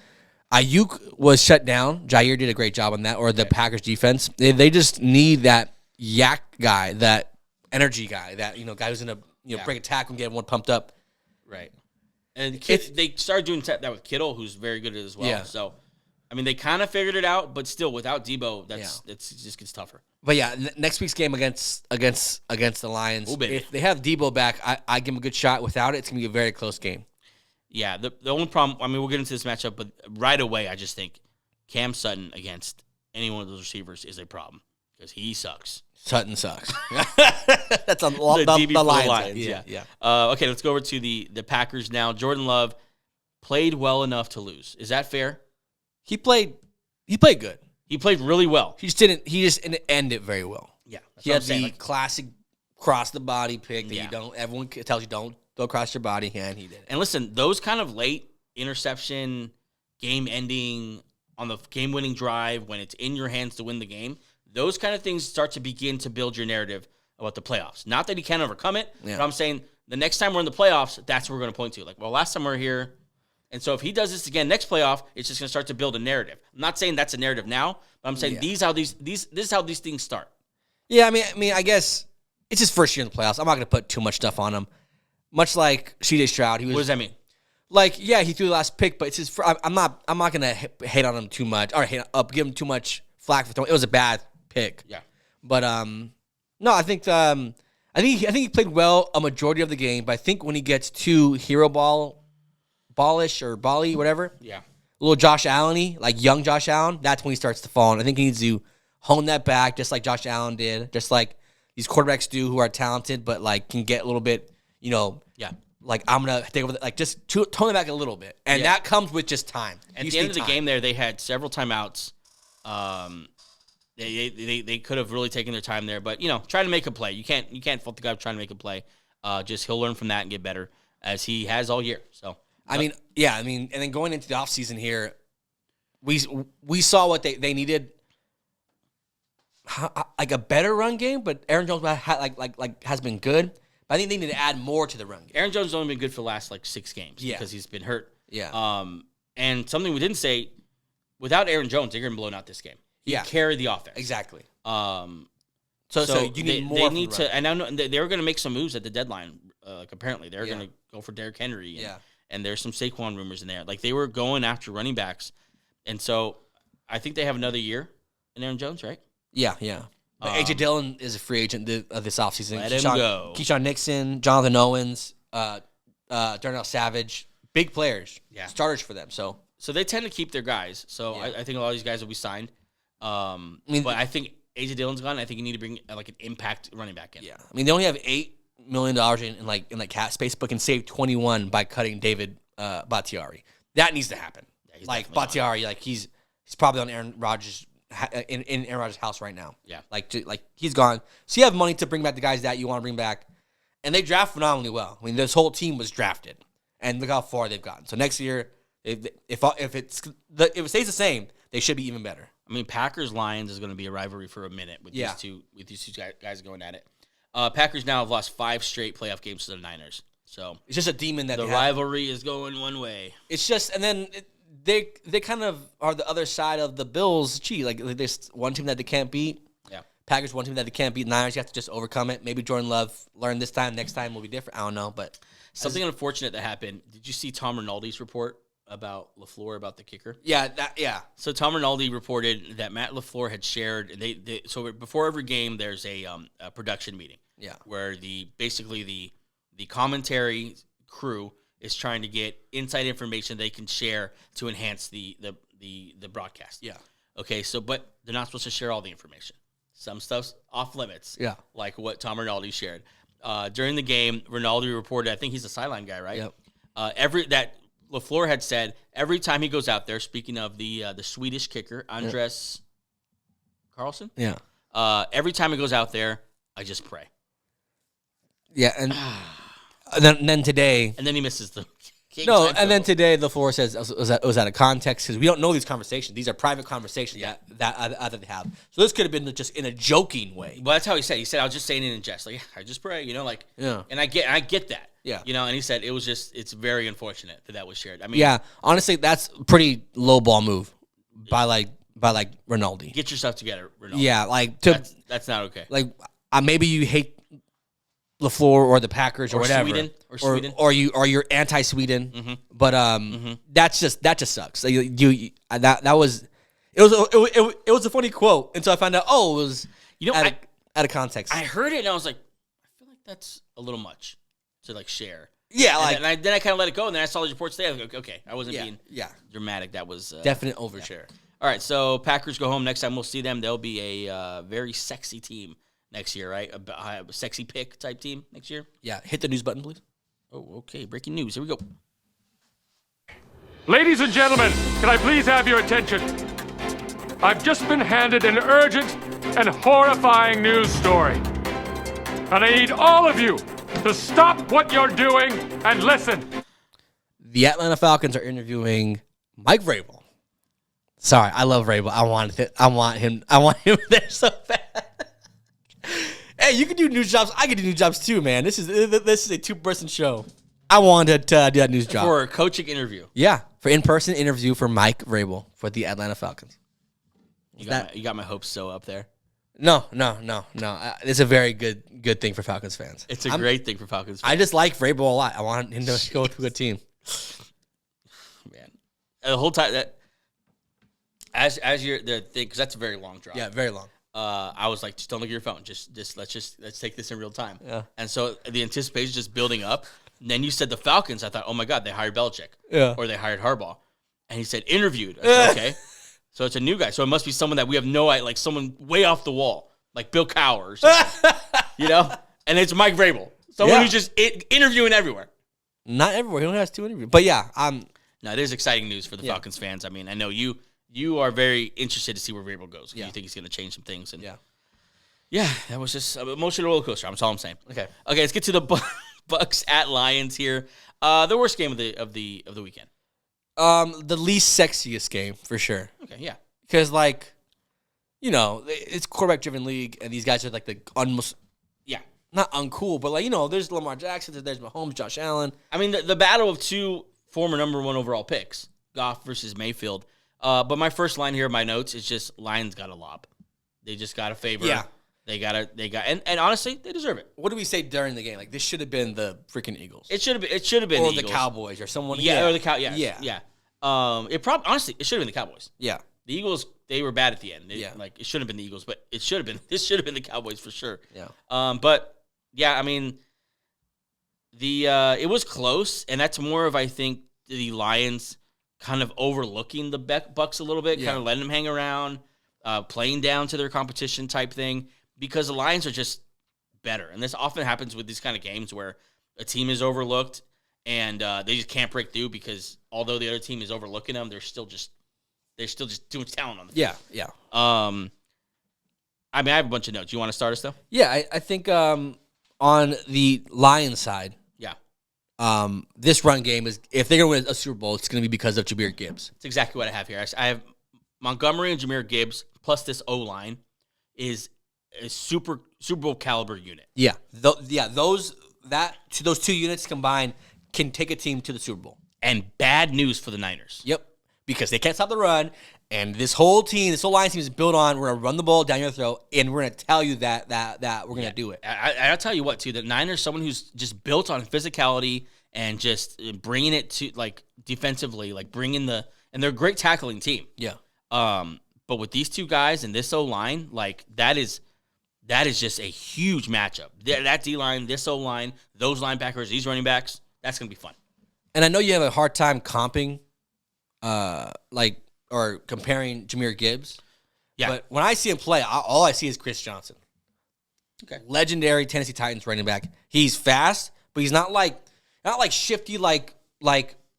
Ayuk was shut down. Jair did a great job on that, or the Packers defense. They just need that yak guy, that energy guy, that guy who's going to break a tackle and get everyone pumped up. Right. And they started doing that with Kittle, who's very good at it as well. Yeah. So, I mean, they kind of figured it out, but still, without Deebo, it just gets tougher. But yeah, next week's game against the Lions, if they have Deebo back, I give them a good shot. Without it, it's going to be a very close game. Yeah, the only problem, I mean, we'll get into this matchup, but right away, I just think Cam Sutton against any one of those receivers is a problem because he sucks. Sutton sucks. That's on the DB for the Lions. Lions. Yeah. Okay, let's go over to the Packers now. Jordan Love played well enough to lose. Is that fair? He played good. He played really well. He just didn't end it very well. Yeah. He had the classic cross the body pick that everyone tells you don't go across your body, and he did it. And listen, those kind of late interception, game ending on the game winning drive when it's in your hands to win the game, those kind of things start to begin to build your narrative about the playoffs. Not that he can't overcome it, but I'm saying the next time we're in the playoffs, that's what we're going to point to. Like, well, last time we were here. And so if he does this again next playoff, it's just going to start to build a narrative. I'm not saying that's a narrative now, but I'm saying this is how these things start. Yeah, I mean, I guess it's his first year in the playoffs. I'm not going to put too much stuff on him. Much like C.J. Stroud, What does that mean? Like, yeah, he threw the last pick, but it's his. I'm not going to hate on him too much or give him too much flack for throwing. It was a bad pick. Yeah, but no, I think he played well a majority of the game. But I think when he gets to hero ballish or bally, whatever. Yeah, little Josh Allen-y, like young Josh Allen. That's when he starts to fall. And I think he needs to hone that back, just like Josh Allen did, just like these quarterbacks do, who are talented but like can get a little bit, like I'm gonna take over, like just tone it back a little bit, and that comes with just time. At the end of the game, they had several timeouts. They could have really taken their time there, but trying to make a play, you can't fault the guy for trying to make a play. Just he'll learn from that and get better as he has all year. So I mean, and then going into the offseason here, we saw what they needed, like a better run game, but Aaron Jones has been good. But I think they need to add more to the run game. Aaron Jones has only been good for the last 6 games because he's been hurt. Yeah. And something we didn't say, without Aaron Jones, they're going to blow out this game. He carried the offense. Exactly. So you need more. They need to, and I know they were going to make some moves at the deadline. Apparently, they're going to go for Derrick Henry. And there's some Saquon rumors in there. Like, they were going after running backs. And so I think they have another year in Aaron Jones, right? Yeah. A.J. Dillon is a free agent this offseason. Let him go. Keyshawn Nixon, Jonathan Owens, Darnell Savage, big players, starters for them. So they tend to keep their guys. So I think a lot of these guys will be signed. But I think A.J. Dillon's gone. I think you need to bring an impact running back in. Yeah, I mean they only have $8 million in cap space, but can save 21 by cutting David Bakhtiari. That needs to happen. Yeah, Bakhtiari, he's probably on Aaron Rodgers. In Aaron Rodgers' house right now. Yeah. Like he's gone. So you have money to bring back the guys that you want to bring back. And they draft phenomenally well. I mean, this whole team was drafted. And look how far they've gotten. So next year, if it stays the same, they should be even better. I mean, Packers-Lions is going to be a rivalry for a minute with these two guys going at it. Packers now have lost 5 straight playoff games to the Niners. So it's just a demon that the rivalry is going one way. It's just, and then they kind of are the other side of the Bills. There's one team that they can't beat. Yeah. Packers, one team that they can't beat. Niners, you have to just overcome it. Maybe Jordan Love learned this time. Next time will be different. I don't know. But something unfortunate that happened. Did you see Tom Rinaldi's report about LaFleur, about the kicker? Yeah. So Tom Rinaldi reported that Matt LaFleur had shared. So before every game, there's a production meeting. Yeah. Where basically the commentary crew is trying to get inside information they can share to enhance the broadcast. Yeah. Okay, but they're not supposed to share all the information. Some stuff's off limits. Yeah. Like what Tom Rinaldi shared. During the game, Rinaldi reported, I think he's a sideline guy, right? Yep. That LaFleur had said every time he goes out there, speaking of the Swedish kicker, Andres Carlson. Yeah. Every time he goes out there, I just pray. Yeah, and then today, and then he misses the game. No, and then today the floor says it was out of context because we don't know these conversations. These are private conversations that they have. So this could have been just in a joking way. Well, that's how he said. He said, "I was just saying it in jest, I just pray, And I get that, And he said it's very unfortunate that was shared. I mean, honestly, that's a pretty low ball move by Rinaldi. Get yourself together, Rinaldi. Yeah, that's not okay. Maybe you hate LaFleur or the Packers or whatever, Sweden, or you're anti-Sweden, mm-hmm. But that just sucks. That was a funny quote, and so I found out it was out of context. I heard it and I was like, I feel like that's a little much to share. Yeah, then I kind of let it go, and then I saw the reports today. I was like, okay, I wasn't being dramatic. That was definite overshare. Yeah. All right, so Packers go home. Next time we'll see them, they'll be a very sexy team next year, right? A sexy pick type team next year. Yeah, hit the news button, please. Oh, okay. Breaking news. Here we go. Ladies and gentlemen, can I please have your attention? I've just been handed an urgent and horrifying news story. And I need all of you to stop what you're doing and listen. The Atlanta Falcons are interviewing Mike Vrabel. Sorry, I love Vrabel. I want him there so bad. Hey, you can do news jobs. I can do news jobs too, man. This is a 2-person show. I wanted to do that news job for a coaching interview. Yeah, for in-person interview for Mike Vrabel for the Atlanta Falcons. You got my hopes so up there. No. It's a very good thing for Falcons fans. It's a great thing for Falcons fans. I just like Vrabel a lot. I want him to go to a good team. Man, the whole time that as you're the thing, because that's a very long drive. Yeah, very long. I was like, just don't look at your phone. Just let's take this in real time. Yeah. And so the anticipation is just building up. And then you said the Falcons. I thought, oh my God, they hired Belichick. Yeah. Or they hired Harbaugh. And he said interviewed. I said, okay. So it's a new guy. So it must be someone that we have no idea, like someone way off the wall, like Bill Cowher or something. You know? And it's Mike Vrabel. Someone who's just interviewing everywhere. Not everywhere. He only has 2 interviews. But yeah, no, it is exciting news for the Falcons fans. I mean, I know you are very interested to see where Vrabel goes. Yeah. You think he's going to change some things. And yeah, that was just an emotional roller coaster. That's all I'm saying. Okay, let's get to the Bucks at Lions here. The worst game of the weekend. The least sexiest game for sure. Okay, yeah, because it's quarterback-driven league, and these guys are like the almost not uncool, but there's Lamar Jackson, there's Mahomes, Josh Allen. I mean, the battle of 2 former number 1 overall picks, Goff versus Mayfield. But my first line here of my notes is just Lions got a lob. They just got a favor. Yeah. And honestly, they deserve it. What do we say during the game? Like, this should have been the freaking Eagles. It should have been or the Eagles. Cowboys or someone. Yeah, or the Cow. Yeah. Yeah. It should have been the Cowboys. Yeah. The Eagles, they were bad at the end. Like, it should have been the Eagles, but this should have been the Cowboys for sure. Yeah. But yeah, I mean, it was close, and that's more of, I think, the Lions kind of overlooking the Bucks a little bit, kind of letting them hang around, playing down to their competition type thing, because the Lions are just better. And this often happens with these kind of games where a team is overlooked and they just can't break through because although the other team is overlooking them, they're still just too much talent on the field. Yeah. I mean, I have a bunch of notes. You want to start us, though? Yeah, I think on the Lions side, this run game is, if they're going to win a Super Bowl, it's going to be because of Jahmyr Gibbs. That's exactly what I have here. I have Montgomery and Jahmyr Gibbs plus this O-line is a Super Bowl caliber unit. Yeah. Those 2 units combined can take a team to the Super Bowl. And bad news for the Niners. Yep. Because they can't stop the run, and this whole Lions team is built on, we're going to run the ball down your throat, and we're going to tell you that we're going to do it. I'll tell you what, too, the Niners, someone who's just built on physicality and just bringing it to, like, defensively, like, and they're a great tackling team. Yeah. But with these 2 guys and this O-line, like, that is just a huge matchup. That D-line, this O-line, those linebackers, these running backs, that's going to be fun. And I know you have a hard time comping, or comparing Jahmyr Gibbs. Yeah. But when I see him play, all I see is Chris Johnson. Okay. Legendary Tennessee Titans running back. He's fast, but he's not like shifty like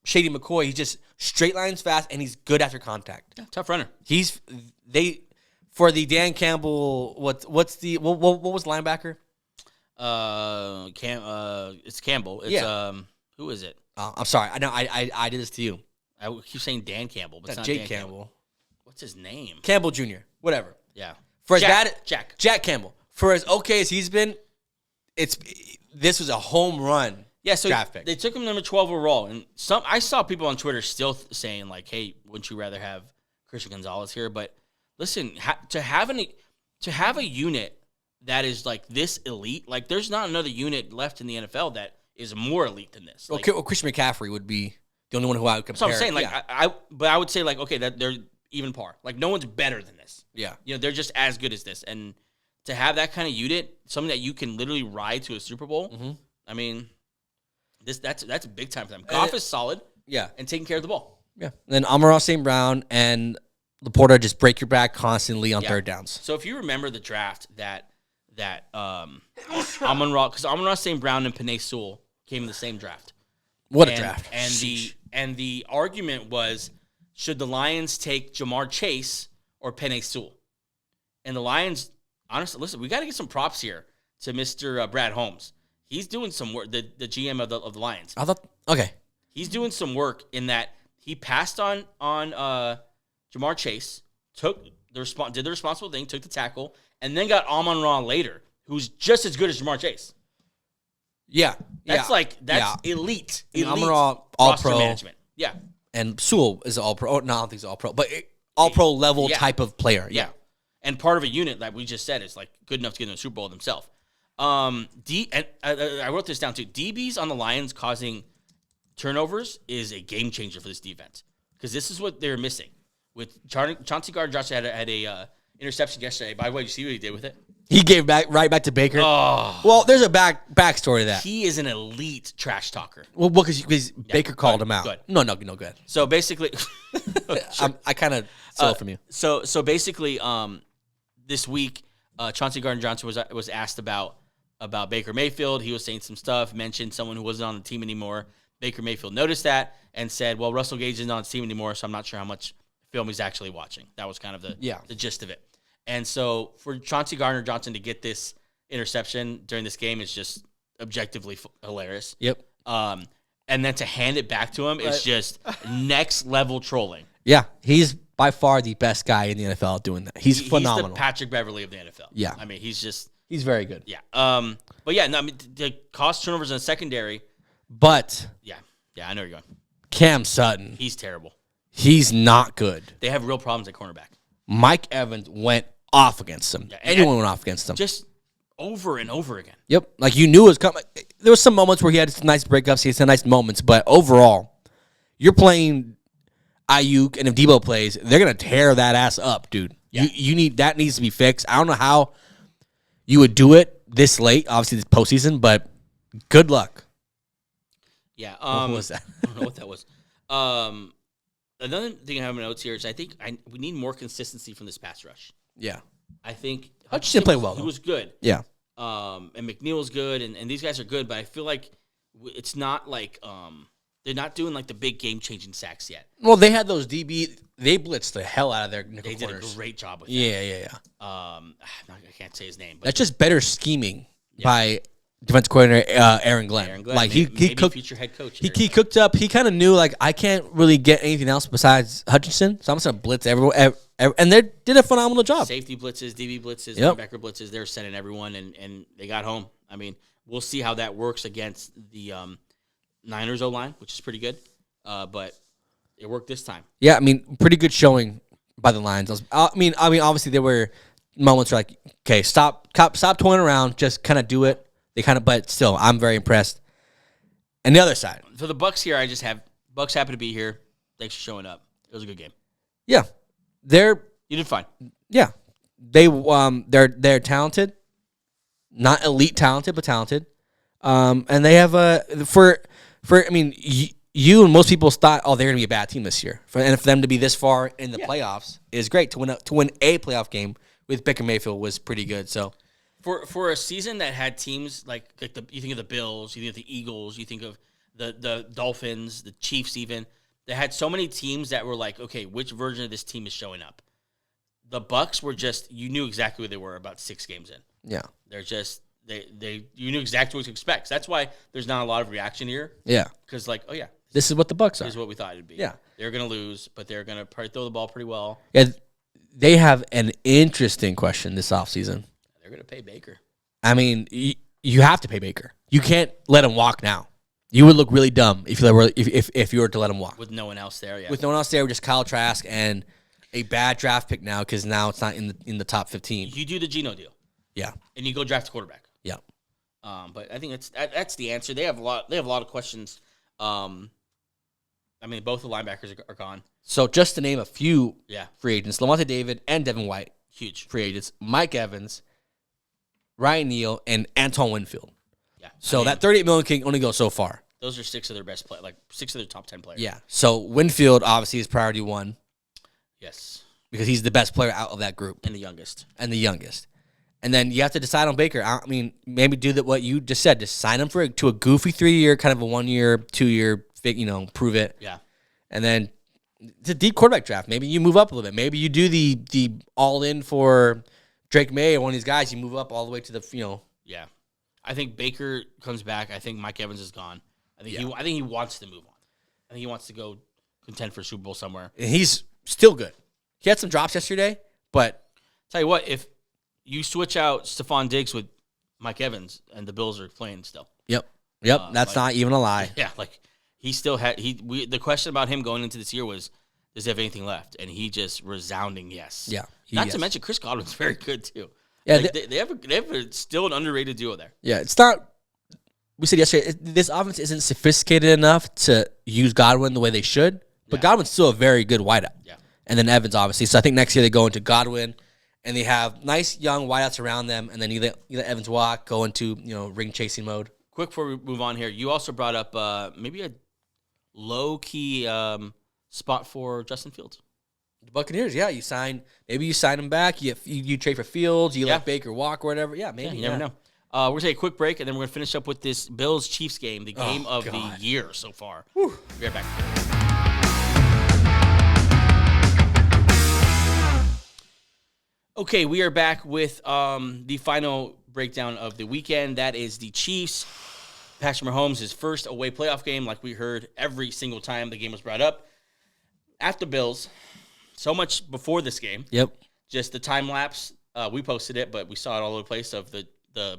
Shady McCoy. He's just straight lines fast, and he's good after contact. Yeah, tough runner. For the Dan Campbell. What was linebacker? It's Campbell. It's who is it? I'm sorry. I know I did this to you. I keep saying Dan Campbell, but it's not Jake Dan Campbell. What's his name? Campbell Jr. Whatever. Yeah. For Jack Campbell. For as okay as he's been, this was a home run. Yeah, so draft pick. They took him number 12 overall, and I saw people on Twitter still saying like, "Hey, wouldn't you rather have Christian Gonzalez here?" But listen, to have a unit that is like this elite, like there's not another unit left in the NFL that is more elite than this. Like, well, Christian McCaffrey would be the only one who I would compare. So I'm saying, like, but I would say, like, okay, that they're even par. Like, no one's better than this. Yeah. They're just as good as this. And to have that kind of unit, something that you can literally ride to a Super Bowl, I mean, That's big time for them. Goff is solid. Yeah. And taking care of the ball. Yeah. Then Amon-Ra St. Brown and Laporta just break your back constantly on third downs. So if you remember the draft that Amon-Ra, because Amon-Ra St. Brown and Penei Sewell came in the same draft. What a draft. And the argument was, should the Lions take Jamar Chase or Penei Sewell? And the Lions, honestly, listen, we got to get some props here to Mr. Brad Holmes. He's doing some work, the GM of the Lions. Okay. He's doing some work in that he passed on Jamar Chase, did the responsible thing, took the tackle, and then got Amon-Ra later, who's just as good as Jamar Chase. Yeah. That's elite. Amon-Ra roster all-pro. management. Yeah. And Sewell is all-pro. No, I don't think he's all-pro. But all-pro level type of player. Yeah. And part of a unit, like we just said, is like good enough to get in the Super Bowl themselves. I wrote this down too. DBs on the Lions causing turnovers is a game changer for this defense because this is what they're missing. With Chauncey Gardner-Johnson had a interception yesterday. By the way, you see what he did with it? He gave right back to Baker. Oh, well, there's a backstory to that. He is an elite trash talker. Well, because Baker called him out. Good. No, good. So basically, I kind of stole it from you. So basically, this week, Chauncey Gardner-Johnson was asked about Baker Mayfield. He was saying some stuff, mentioned someone who wasn't on the team anymore. Baker Mayfield noticed that and said, well, Russell Gage isn't on the team anymore, so I'm not sure how much film he's actually watching. That was kind of the gist of it. And so for Chauncey Gardner-Johnson to get this interception during this game is just objectively hilarious. Yep. And then to hand it back to him is just next level trolling. Yeah, he's by far the best guy in the NFL doing that. He's phenomenal. He's the Patrick Beverly of the NFL. Yeah. I mean, he's very good. Yeah. But yeah, no, I mean, the cost turnovers in the secondary. But yeah, I know where you're going. Cam Sutton. He's terrible. He's not good. They have real problems at cornerback. Mike Evans went off against him. Yeah, anyone went off against him. Just over and over again. Yep. Like you knew it was coming. There was some moments where he had some nice breakups. He had some nice moments. But overall, you're playing Ayuk, and if Debo plays, they're going to tear that ass up, dude. Yeah. That needs to be fixed. I don't know how you would do it this late, obviously this postseason, but good luck. Yeah. What was that? I don't know what that was. Another thing I have in my notes here is I think we need more consistency from this pass rush. Yeah. I think Hutchinson played well, though. He was good. Yeah. And McNeil's good, and these guys are good, but I feel like it's not like they're not doing like the big game-changing sacks yet. Well, they had those DB. They blitzed the hell out of their nickel corners. Did a great job with that. Yeah. I can't say his name. But that's just better scheming by defensive coordinator Aaron Glenn. Like he cooked, future head coach. He cooked up. He kind of knew like I can't really get anything else besides Hutchinson, so I'm just gonna blitz everyone. And they did a phenomenal job. Safety blitzes, DB blitzes, linebacker blitzes. They're sending everyone, and they got home. I mean, we'll see how that works against the Niners O-line, which is pretty good. But it worked this time. Yeah, I mean, pretty good showing by the Lions. I mean, obviously there were moments where like, okay, stop toying around, just kind of do it. But still, I'm very impressed. And the other side, for the Bucs here, Bucs happy to be here. Thanks for showing up. It was a good game. Yeah, you did fine. Yeah, they're talented, not elite talented, but talented. And they have you and most people thought, they're going to be a bad team this year. For them to be this far in the playoffs is great. To win a playoff game with Baker Mayfield was pretty good. So for a season that had teams like you think of the Bills, you think of the Eagles, you think of the Dolphins, the Chiefs even, they had so many teams that were like, okay, which version of this team is showing up? The Bucs were just, you knew exactly who they were about 6 games in. Yeah. They're just, you knew exactly what to expect. That's why there's not a lot of reaction here. Yeah. Because this is what the Bucs are. This is what we thought it'd be. Yeah. They're going to lose, but they're going to probably throw the ball pretty well. Yeah. They have an interesting question this offseason. They're going to pay Baker. I mean, you have to pay Baker. You can't let him walk now. You would look really dumb if you were to let him walk. With no one else there, yeah. With no one else there, just Kyle Trask and a bad draft pick now because now it's not in the top 15. You do the Geno deal. Yeah. And you go draft a quarterback. Yeah. But I think that's the answer. They have a lot of questions. Both the linebackers are gone. So just to name a few free agents, Lavonte David and Devin White, huge free agents. Mike Evans, Ryan Neal, and Antoine Winfield. Yeah. So that $38 million can only go so far. Those are 6 of their best play, like 6 of their top 10 players. Yeah. So Winfield obviously is priority 1 Yes. because he's the best player out of that group And the youngest. And then you have to decide on Baker. I mean, maybe do what you just said. Just sign him to a goofy 3-year, kind of a 1-year, 2-year, prove it. Yeah. And then it's a deep quarterback draft. Maybe you move up a little bit. Maybe you do the all in for Drake May or one of these guys. You move up all the way to the Yeah. I think Baker comes back. I think Mike Evans is gone. I think he wants to move on. I think he wants to go contend for a Super Bowl somewhere. And he's still good. He had some drops yesterday, but tell you what, if you switch out Stephon Diggs with Mike Evans and the Bills are playing still. Yep. That's not even a lie. Yeah, like he still had the question about him going into this year was, does he have anything left? And he just resounding yes. Yeah. Not to mention Chris Godwin's very good too. Yeah, like they have still an underrated duo there. Yeah, it's not. We said yesterday, this offense isn't sophisticated enough to use Godwin the way they should, but Godwin's still a very good wideout. Yeah. And then Evans, obviously. So I think next year they go into Godwin, and they have nice young wideouts around them, and then you let Evans walk, go into ring chasing mode. Quick before we move on here, you also brought up maybe a low key spot for Justin Fields. The Buccaneers, yeah, maybe you sign him back. You trade for Fields, you let Baker walk or whatever. Yeah, maybe. You never know. We're going to take a quick break, and then we're going to finish up with this Bills-Chiefs game, the game of the year so far. Whew. Be right back. Okay, we are back with the final breakdown of the weekend. That is the Chiefs. Patrick Mahomes' first away playoff game, like we heard every single time the game was brought up. At the Bills, so much before this game. Yep. Just the time lapse. We posted it, but we saw it all over the place of the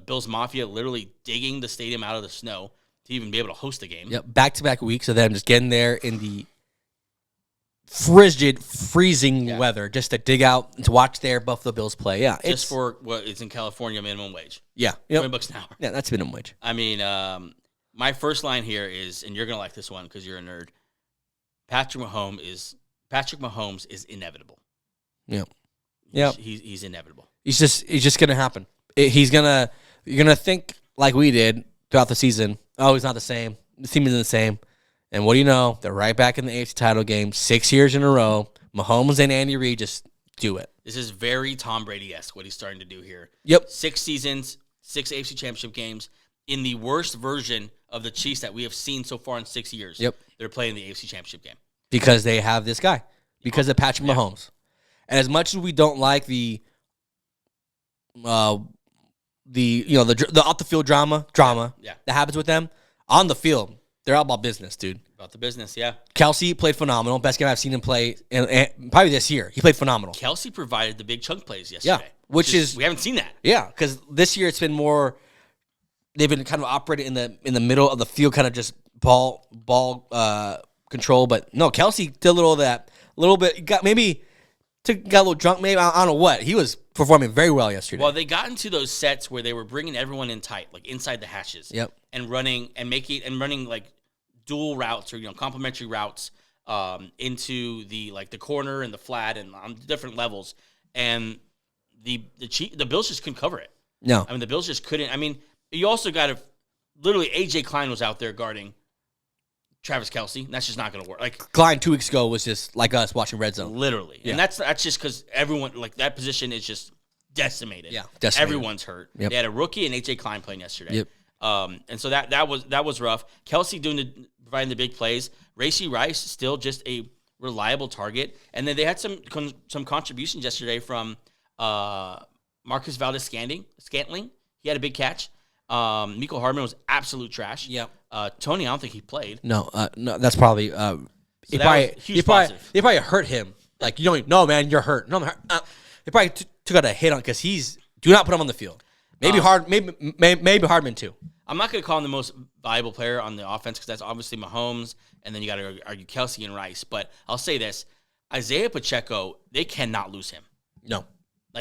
Bills Mafia literally digging the stadium out of the snow to even be able to host the game. Yep, back-to-back weeks of them just getting there in the frigid, freezing weather just to dig out and to watch their Buffalo Bills play. Yeah, just for what is in California minimum wage. Yeah, $20 an hour. Yeah, that's minimum wage. I mean, my first line here is, and you're gonna like this one because you're a nerd. Patrick Mahomes is inevitable. Yep. He's inevitable. It's just gonna happen. You're gonna think like we did throughout the season. Oh, he's not the same. The team isn't the same. And what do you know? They're right back in the AFC title game, 6 years in a row. Mahomes and Andy Reid just do it. This is very Tom Brady-esque what he's starting to do here. Yep. 6 seasons, 6 AFC championship games in the worst version of the Chiefs that we have seen so far in 6 years. Yep. They're playing the AFC championship game. Because they have this guy. Because of Patrick Mahomes. And as much as we don't like the off the field drama that happens with them, on the field, they're all about business, dude. About the business, yeah. Kelsey played phenomenal. Best game I've seen him play probably this year. He played phenomenal. Kelsey provided the big chunk plays yesterday. Yeah, which is we haven't seen that. Yeah, because this year it's been more. They've been kind of operating in the middle of the field, kind of just ball control. But no, Kelsey did a little of that. A little bit got a little drunk. Maybe I don't know what. He was performing very well yesterday. Well, they got into those sets where they were bringing everyone in tight, like inside the hashes. Yep. And running like dual routes or complementary routes into the corner and the flat and on different levels. And the Bills just couldn't cover it. No. I mean, the Bills just couldn't. I mean, you also got to literally AJ Klein was out there guarding Travis Kelsey. And that's just not going to work. Like Klein 2 weeks ago was just like us watching Red Zone. Literally. Yeah. And that's just because everyone, that position is just decimated. Yeah, decimated. Everyone's hurt. Yep. They had a rookie and AJ Klein playing yesterday. Yep. And so that was rough. Kelsey providing the big plays. Racey Rice still just a reliable target. And then they had some contributions yesterday from Marcus Valdez-Scantling. He had a big catch. Mecole Hardman was absolute trash. Yep. Tony, I don't think he played. No, that's probably they probably hurt him. Like, you don't even know, man, you're hurt. No, I'm hurt. They probably took out a hit on because do not put him on the field. Maybe maybe Hardman too. I'm not going to call him the most valuable player on the offense because that's obviously Mahomes, and then you got to argue Kelsey and Rice. But I'll say this: Isaiah Pacheco, they cannot lose him. No,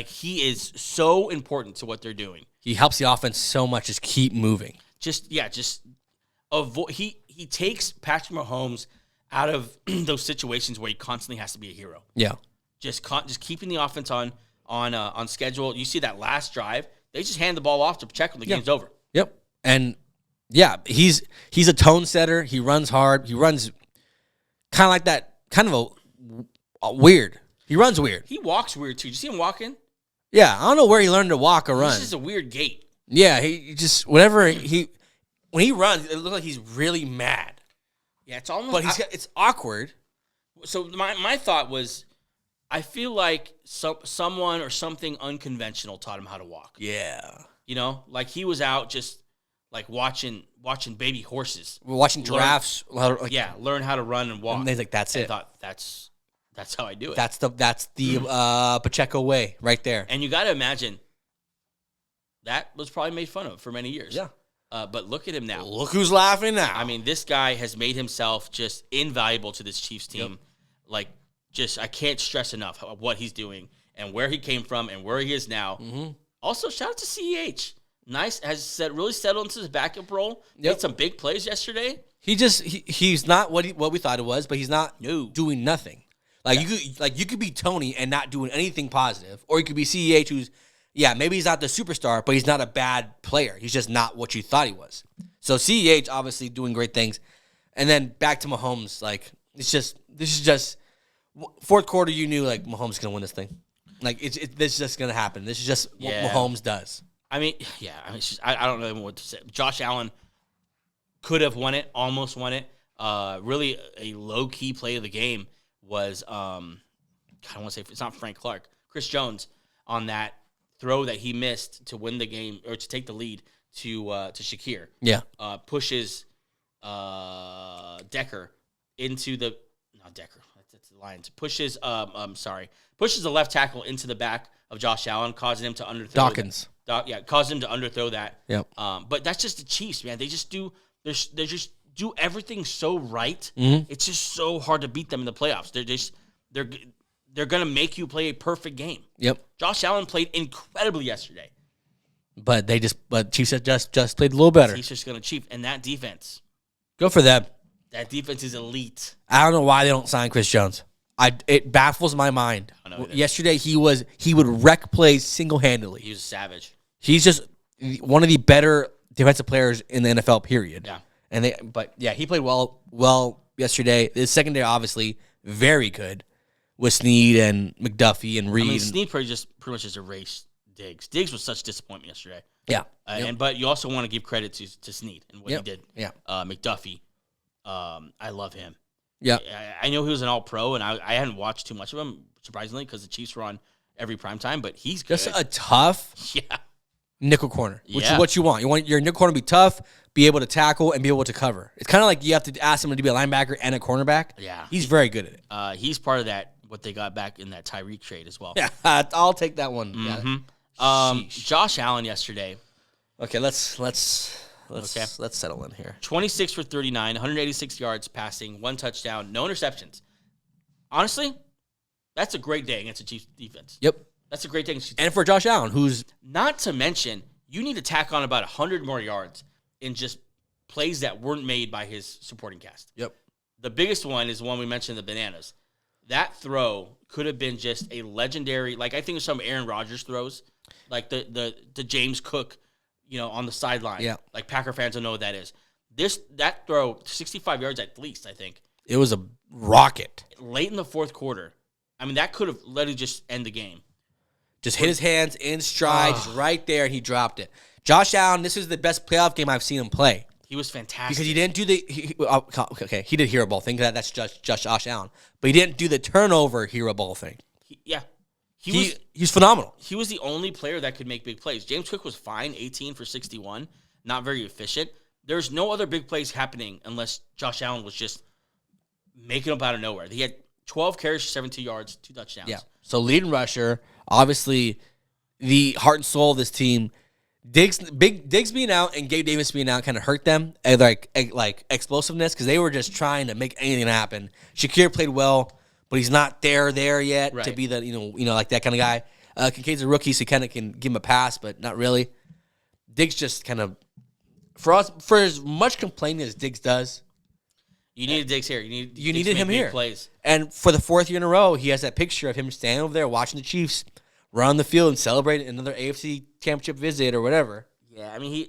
he is so important to what they're doing. He helps the offense so much. Just keep moving. He takes Patrick Mahomes out of those situations where he constantly has to be a hero. Yeah, just keeping the offense on schedule. You see that last drive, they just hand the ball off to Pacheco. The game's over. Yep, and Yeah, he's a tone setter. He runs hard. He runs kind of like that, kind of a weird. He runs weird. He walks weird, too. Did you see him walking? Yeah, I don't know where he learned to walk or run. This is a weird gait. Yeah, he just, when he runs, it looks like he's really mad. Yeah, it's almost... But it's awkward. So my thought was, I feel like someone or something unconventional taught him how to walk. Yeah. You know? Like, he was out just, like, watching baby horses. We're watching giraffes. Learn how to run and walk. And he's like, that's it. I thought, that's how I do it. That's the Pacheco way right there. And you got to imagine, that was probably made fun of for many years. Yeah. But look at him now. Look who's laughing now. I mean, this guy has made himself just invaluable to this Chiefs team. Yep. Like, just, I can't stress enough what he's doing and where he came from and where he is now. Mm-hmm. Also, shout out to CEH. Nice, really settled into his backup role. Yep. Made some big plays yesterday. He's not what we thought it was, but he's not doing nothing. Like you could be Tony and not doing anything positive, or you could be CEH who's maybe he's not the superstar, but he's not a bad player. He's just not what you thought he was. So CEH obviously doing great things, and then back to Mahomes. Like this is just fourth quarter. You knew like Mahomes is gonna win this thing. Like this is just gonna happen. This is just what Mahomes does. I mean, it's just, I don't know what to say. Josh Allen could have won it, almost won it. Really, a low key play of the game was I don't want to say it's not Frank Clark, Chris Jones on that throw that he missed to win the game or to take the lead to Shakir. Yeah, pushes Decker into the not Decker. That's the Lions. Pushes pushes the left tackle into the back of Josh Allen, causing him to underthrow Dawkins. Caused him to underthrow that. Yep. But that's just the Chiefs, man. They just do everything so right. Mm-hmm. It's just so hard to beat them in the playoffs. They're gonna make you play a perfect game. Yep. Josh Allen played incredibly yesterday, but Chiefs just played a little better. He's just gonna Chief, and that defense. Go for them. That defense is elite. I don't know why they don't sign Chris Jones. It baffles my mind. Yesterday he would wreck plays single-handedly. He was a savage. He's just one of the better defensive players in the NFL. Period. Yeah. He played well yesterday. The secondary obviously very good with Snead and McDuffie and Reed. I mean, Snead pretty much just erased Diggs. Diggs was such disappointment yesterday. Yeah. But you also want to give credit to Snead and what he did. Yeah. McDuffie, I love him. Yeah. I know he was an all-pro, and I hadn't watched too much of him, surprisingly, because the Chiefs were on every primetime, but he's good. Just a tough nickel corner, which is Yeah. what you want. You want your nickel corner to be tough, be able to tackle, and be able to cover. It's kind of like you have to ask him to be a linebacker and a cornerback. Yeah. He's very good at it. He's part of that, what they got back in that Tyreek trade as well. Yeah, I'll take that one. Mm-hmm. Yeah. Josh Allen yesterday. Okay, let's settle in here. 26 for 39, 186 yards passing, 1 touchdown, no interceptions. Honestly, that's a great day against the Chiefs defense. Yep. That's a great day against the Chiefs. And for Josh Allen, who's... Not to mention, you need to tack on about 100 more yards in just plays that weren't made by his supporting cast. Yep. The biggest one is the one we mentioned, the bananas. That throw could have been just a legendary, like I think of some Aaron Rodgers throws, like the James Cook, on the sideline. Yeah. Like Packer fans will know what that is. That throw, 65 yards at least, I think. It was a rocket. Late in the fourth quarter. I mean, that could have literally just end the game. Just hit his hands in stride, just right there, and he dropped it. Josh Allen, this is the best playoff game I've seen him play. He was fantastic. Because he didn't do he did hero ball thing. That's just Josh Allen. But he didn't do the turnover hero ball thing. He's phenomenal. He was the only player that could make big plays. James Cook was fine, 18 for 61, not very efficient. There's no other big plays happening unless Josh Allen was just making them out of nowhere. He had 12 carries for 72 yards, 2 touchdowns. Yeah. So leading rusher, obviously the heart and soul of this team. Diggs being out and Gabe Davis being out kind of hurt them, like explosiveness, because they were just trying to make anything happen. Shakir played well, but he's not there yet to be the like that kind of guy. Kincaid's a rookie, so you kind of can give him a pass, but not really. Diggs just kind of for as much complaining as Diggs does, you needed Diggs here. You Diggs needed him here. Plays. And for the 4th year in a row, he has that picture of him standing over there watching the Chiefs run the field and celebrate another AFC championship visit or whatever. Yeah, I mean,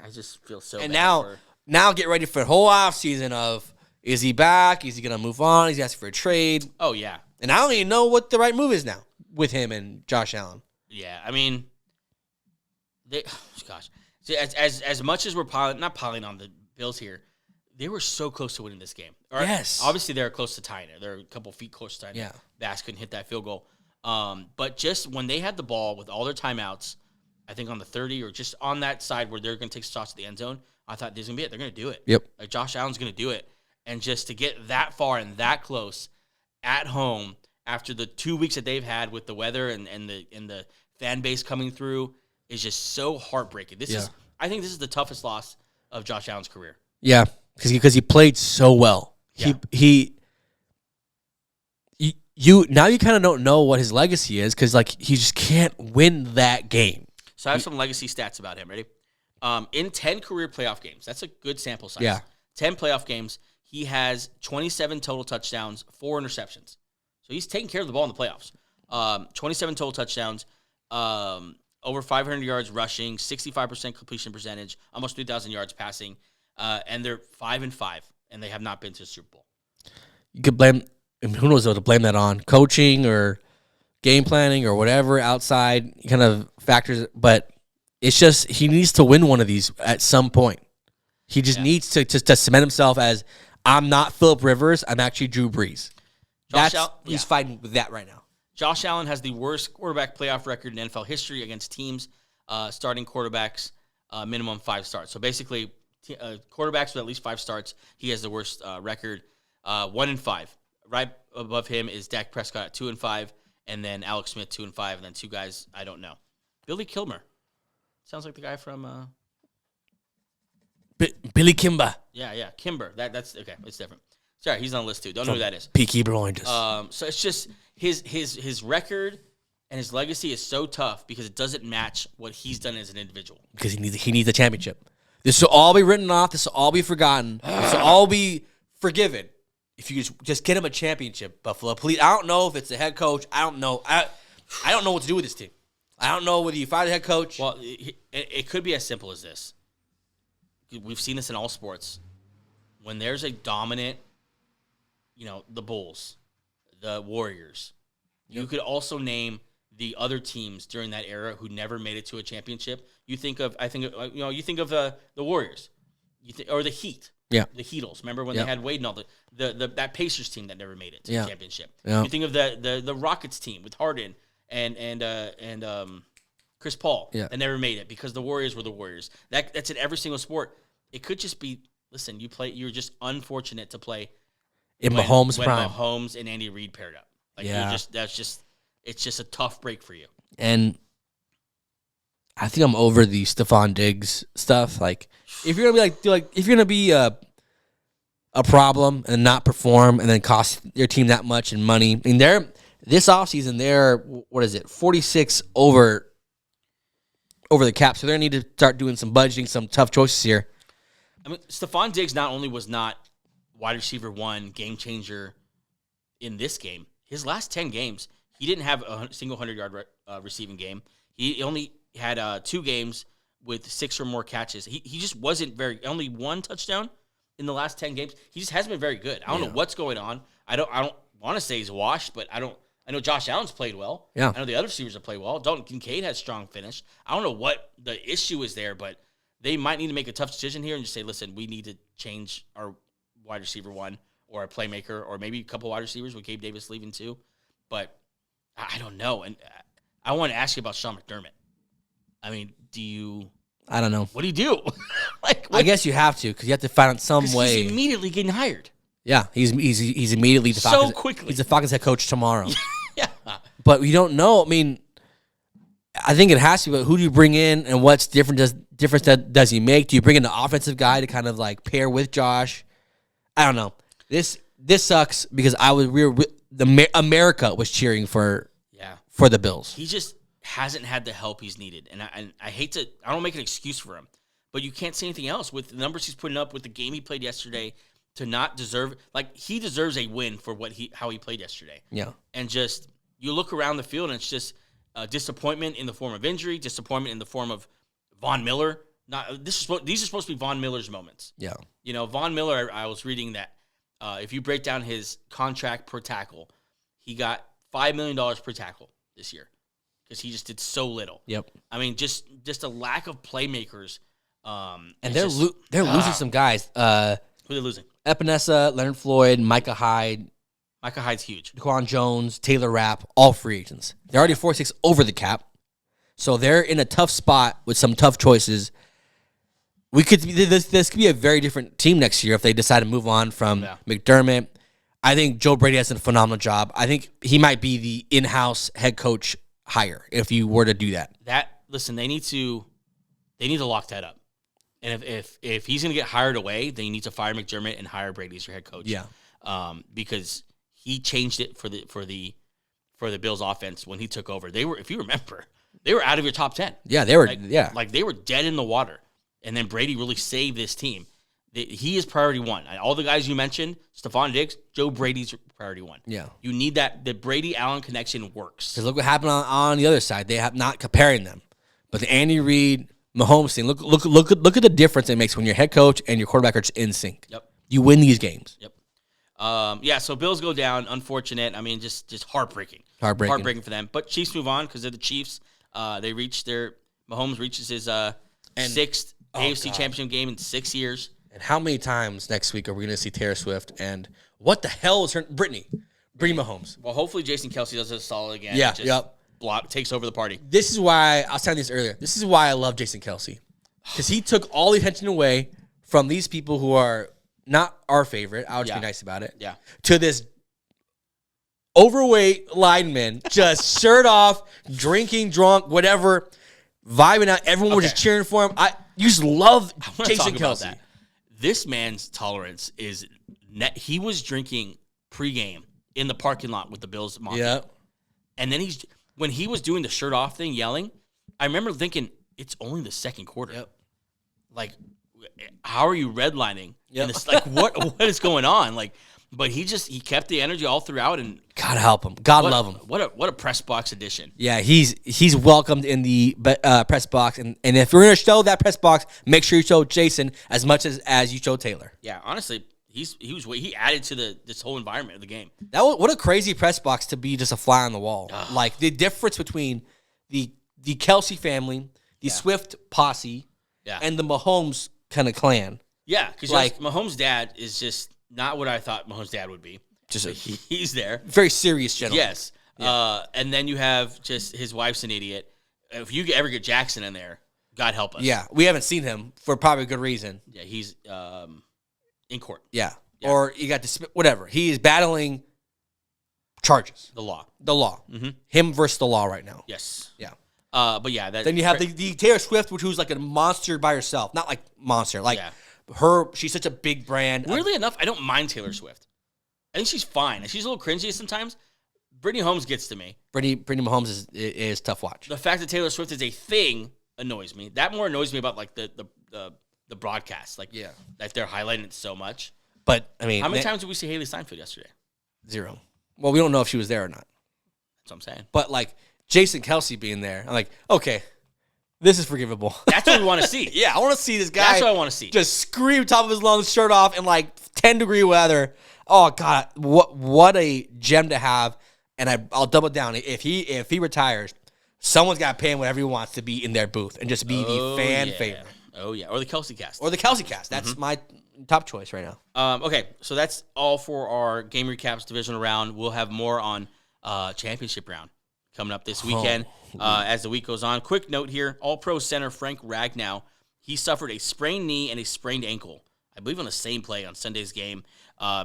I just feel so. And bad now get ready for the whole offseason of, is he back? Is he going to move on? Is he asking for a trade? Oh, yeah. And I don't even know what the right move is now with him and Josh Allen. Yeah, I mean, See, as much as we're not piling on the Bills here, they were so close to winning this game. Yes. Obviously, they're close to tying it. They're a couple feet close to tying it. Yeah. Bass couldn't hit that field goal. But just when they had the ball with all their timeouts, I think on the 30 or just on that side where they're going to take shots to the end zone, I thought this is going to be it. They're going to do it. Yep. Like Josh Allen's going to do it. And just to get that far and that close at home after the 2 weeks that they've had with the weather and the fan base coming through is just so heartbreaking. I think this is the toughest loss of Josh Allen's career. Yeah, because he played so well. Yeah. Now you kind of don't know what his legacy is because like he just can't win that game. So I have some legacy stats about him. Ready? In 10 career playoff games, that's a good sample size. Yeah. 10 playoff games, he has 27 total touchdowns, 4 interceptions. So he's taking care of the ball in the playoffs. 27 total touchdowns, over 500 yards rushing, 65% completion percentage, almost 3,000 yards passing, and they're 5-5, and they have not been to the Super Bowl. You could blame, who knows what to blame that on, coaching or game planning or whatever outside kind of factors, but it's just he needs to win one of these at some point. He just needs to cement himself as, I'm not Phillip Rivers, I'm actually Drew Brees. He's fighting with that right now. Josh Allen has the worst quarterback playoff record in NFL history against teams starting quarterbacks minimum 5 starts. So basically, quarterbacks with at least 5 starts, he has the worst record, 1-5. Right above him is Dak Prescott at 2-5, and then Alex Smith 2-5, and then 2 guys I don't know. Billy Kilmer sounds like the guy from Billy Kimber. Yeah, Kimber. That's okay. It's different. Sorry, he's on the list too. Don't know who that is. Peaky Blinders. So it's just his record and his legacy is so tough because it doesn't match what he's done as an individual. Because he needs a championship. This will all be written off. This will all be forgotten. This will all be forgiven if you just get him a championship, Buffalo. Please. I don't know if it's the head coach. I don't know. I don't know what to do with this team. I don't know whether you fire the head coach. Well, it could be as simple as this. We've seen this in all sports. When there's a dominant, the Bulls, the Warriors, you could also name the other teams during that era who never made it to a championship. You think of the Warriors, or the Heat. Yeah, the Heatles. Remember when they had Wade and all that Pacers team that never made it to the championship. Yeah. You think of the Rockets team with Harden and Chris Paul that never made it because the Warriors were the Warriors. That's in every single sport. It could just be, listen, you're just unfortunate to play in Mahomes' when prime. Mahomes and Andy Reid paired up. It's just a tough break for you. And I think I'm over the Stephon Diggs stuff. Like, if you're gonna be a problem and not perform and then cost your team that much in money. I mean, this offseason they're 46 over the cap. So they need to start doing some budgeting, some tough choices here. I mean, Stephon Diggs not only was not wide receiver 1, game changer in this game, his last 10 games, he didn't have a single 100-yard receiving game. He only had 2 games with 6 or more catches. He just wasn't only 1 touchdown in the last 10 games. He just hasn't been very good. I don't know what's going on. I don't want to say he's washed, but I know Josh Allen's played well. Yeah. I know the other receivers have played well. Dalton Kincaid has strong finish. I don't know what the issue is there, but they might need to make a tough decision here and just say, listen, we need to change our wide receiver 1 or a playmaker or maybe a couple wide receivers with Gabe Davis leaving too. But I don't know. And I want to ask you about Sean McDermott. I mean, I don't know. What do you do? I guess you have to because you have to find out some way. He's immediately getting hired. Yeah, he's immediately the Falcons. So quickly. He's the Falcons head coach tomorrow. Yeah. But we don't know. I mean, I think it has to be, but who do you bring in and what's difference does he make? Do you bring in the offensive guy to kind of like pair with Josh? I don't know. This sucks because America was cheering for the Bills. He just hasn't had the help he's needed. And I hate to – I don't make an excuse for him. But you can't say anything else with the numbers he's putting up with the game he played yesterday to not deserve – like, he deserves a win for how he played yesterday. Yeah. And just – you look around the field and it's just disappointment in the form of injury, disappointment in the form of Von Miller These are supposed to be Von Miller's moments. Yeah. You know, Von Miller, I was reading that if you break down his contract per tackle, he got $5 million per tackle this year because he just did so little. Yep. I mean, just a lack of playmakers. And they're losing some guys. Who are they losing? Epinesa, Leonard Floyd, Micah Hyde. Micah Hyde's huge. Daquan Jones, Taylor Rapp, all free agents. They're already 4-6 over the cap. So they're in a tough spot with some tough choices. This could be a very different team next year if they decide to move on from McDermott. I think Joe Brady has done a phenomenal job. I think he might be the in-house head coach hire if you were to do that. Listen, they need to lock that up. And if he's going to get hired away, then you need to fire McDermott and hire Brady as your head coach. Yeah. Because he changed it for the Bills offense when he took over. They were, if you remember, they were out of your top 10. Yeah, they were. Like they were dead in the water. And then Brady really saved this team. He is priority one. All the guys you mentioned, Stephon Diggs, Joe Brady's priority one. Yeah. You need that. The Brady-Allen connection works. Because look what happened on the other side. They have not comparing them. But the Andy Reid, Mahomes thing, look at the difference it makes when your head coach and your quarterback are just in sync. Yep. You win these games. Yep. So Bills go down. Unfortunate. I mean, just heartbreaking. Heartbreaking for them. But Chiefs move on because they're the Chiefs. Mahomes reaches his sixth AFC Championship game in 6 years. And how many times next week are we going to see Taylor Swift? And what the hell is her Brittany Mahomes? Well, hopefully Jason Kelce does it solid again. Yeah, Takes over the party. This is why, I was telling you this earlier, this is why I love Jason Kelce. Because he took all the attention away from these people who are not our favorite, I'll just be nice about it, to this overweight lineman, just shirt off, drinking, drunk, whatever, vibing out. Everyone was just cheering for him. You just love Jason Kelce. This man's tolerance is net. He was drinking pregame in the parking lot with the Bills mafia. Yeah. And then when he was doing the shirt off thing, yelling, I remember thinking, it's only the second quarter. Yep. Like, how are you redlining? Yep. It's like, what is going on? Like, but he kept the energy all throughout, and God help him. God love him. What a press box edition. Yeah, he's welcomed in the press box, and if you're going to show that press box, make sure you show Jason as much as you show Taylor. Yeah, honestly, he added to this whole environment of the game. What a crazy press box to be just a fly on the wall. Like the difference between the Kelce family, the Swift posse, and the Mahomes kind of clan. Yeah, because Mahomes' dad is just not what I thought Mahomes' dad would be. He's there. Very serious gentleman. Yes. Yeah. And then you have just his wife's an idiot. If you ever get Jackson in there, God help us. Yeah, we haven't seen him for probably a good reason. Yeah, he's in court. Yeah. Or you got whatever. He is battling charges. The law. Mm-hmm. Him versus the law right now. Yes. Yeah. But yeah. Then you have the Taylor Swift, who's like a monster by herself. Not like monster. Like she's such a big brand. Weirdly enough, I don't mind Taylor Swift. I think she's fine. She's a little cringy sometimes. Brittany Mahomes gets to me. Brittany Mahomes is tough watch. The fact that Taylor Swift is a thing annoys me. That more annoys me about like the broadcast. Like that they're highlighting it so much. But I mean, how many times did we see Haley Steinfeld yesterday? 0. Well, we don't know if she was there or not. That's what I'm saying. But like Jason Kelce being there, I'm like, okay, this is forgivable. That's what we want to see. Yeah, I want to see this guy. That's what I want to see. Just scream top of his lungs, shirt off, in like 10-degree weather. Oh God, what a gem to have. And I'll double down. If he retires, someone's got to pay him whatever he wants to be in their booth and just be the fan favorite. Oh yeah, or the Kelce cast. That's my top choice right now. Okay, so that's all for our game recaps, divisional round. We'll have more on championship round coming up this weekend as the week goes on. Quick note here: All-Pro center Frank Ragnow, he suffered a sprained knee and a sprained ankle, I believe on the same play on Sunday's game.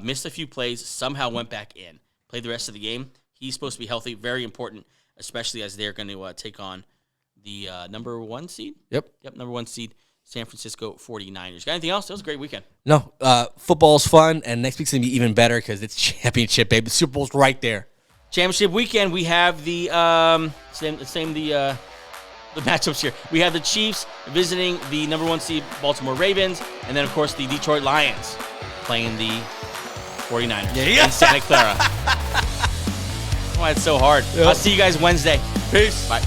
Missed a few plays, somehow went back in. Played the rest of the game. He's supposed to be healthy, very important, especially as they're going to take on the number 1 seed. Yep, number 1 seed, San Francisco 49ers. Got anything else? That was a great weekend. No, football's fun, and next week's going to be even better because it's championship, baby. The Super Bowl's right there. Championship weekend, we have the matchups here. We have the Chiefs visiting the number 1 seed Baltimore Ravens, and then, of course, the Detroit Lions playing the 49ers in Santa Clara. Why it's so hard. I'll see you guys Wednesday. Peace. Bye.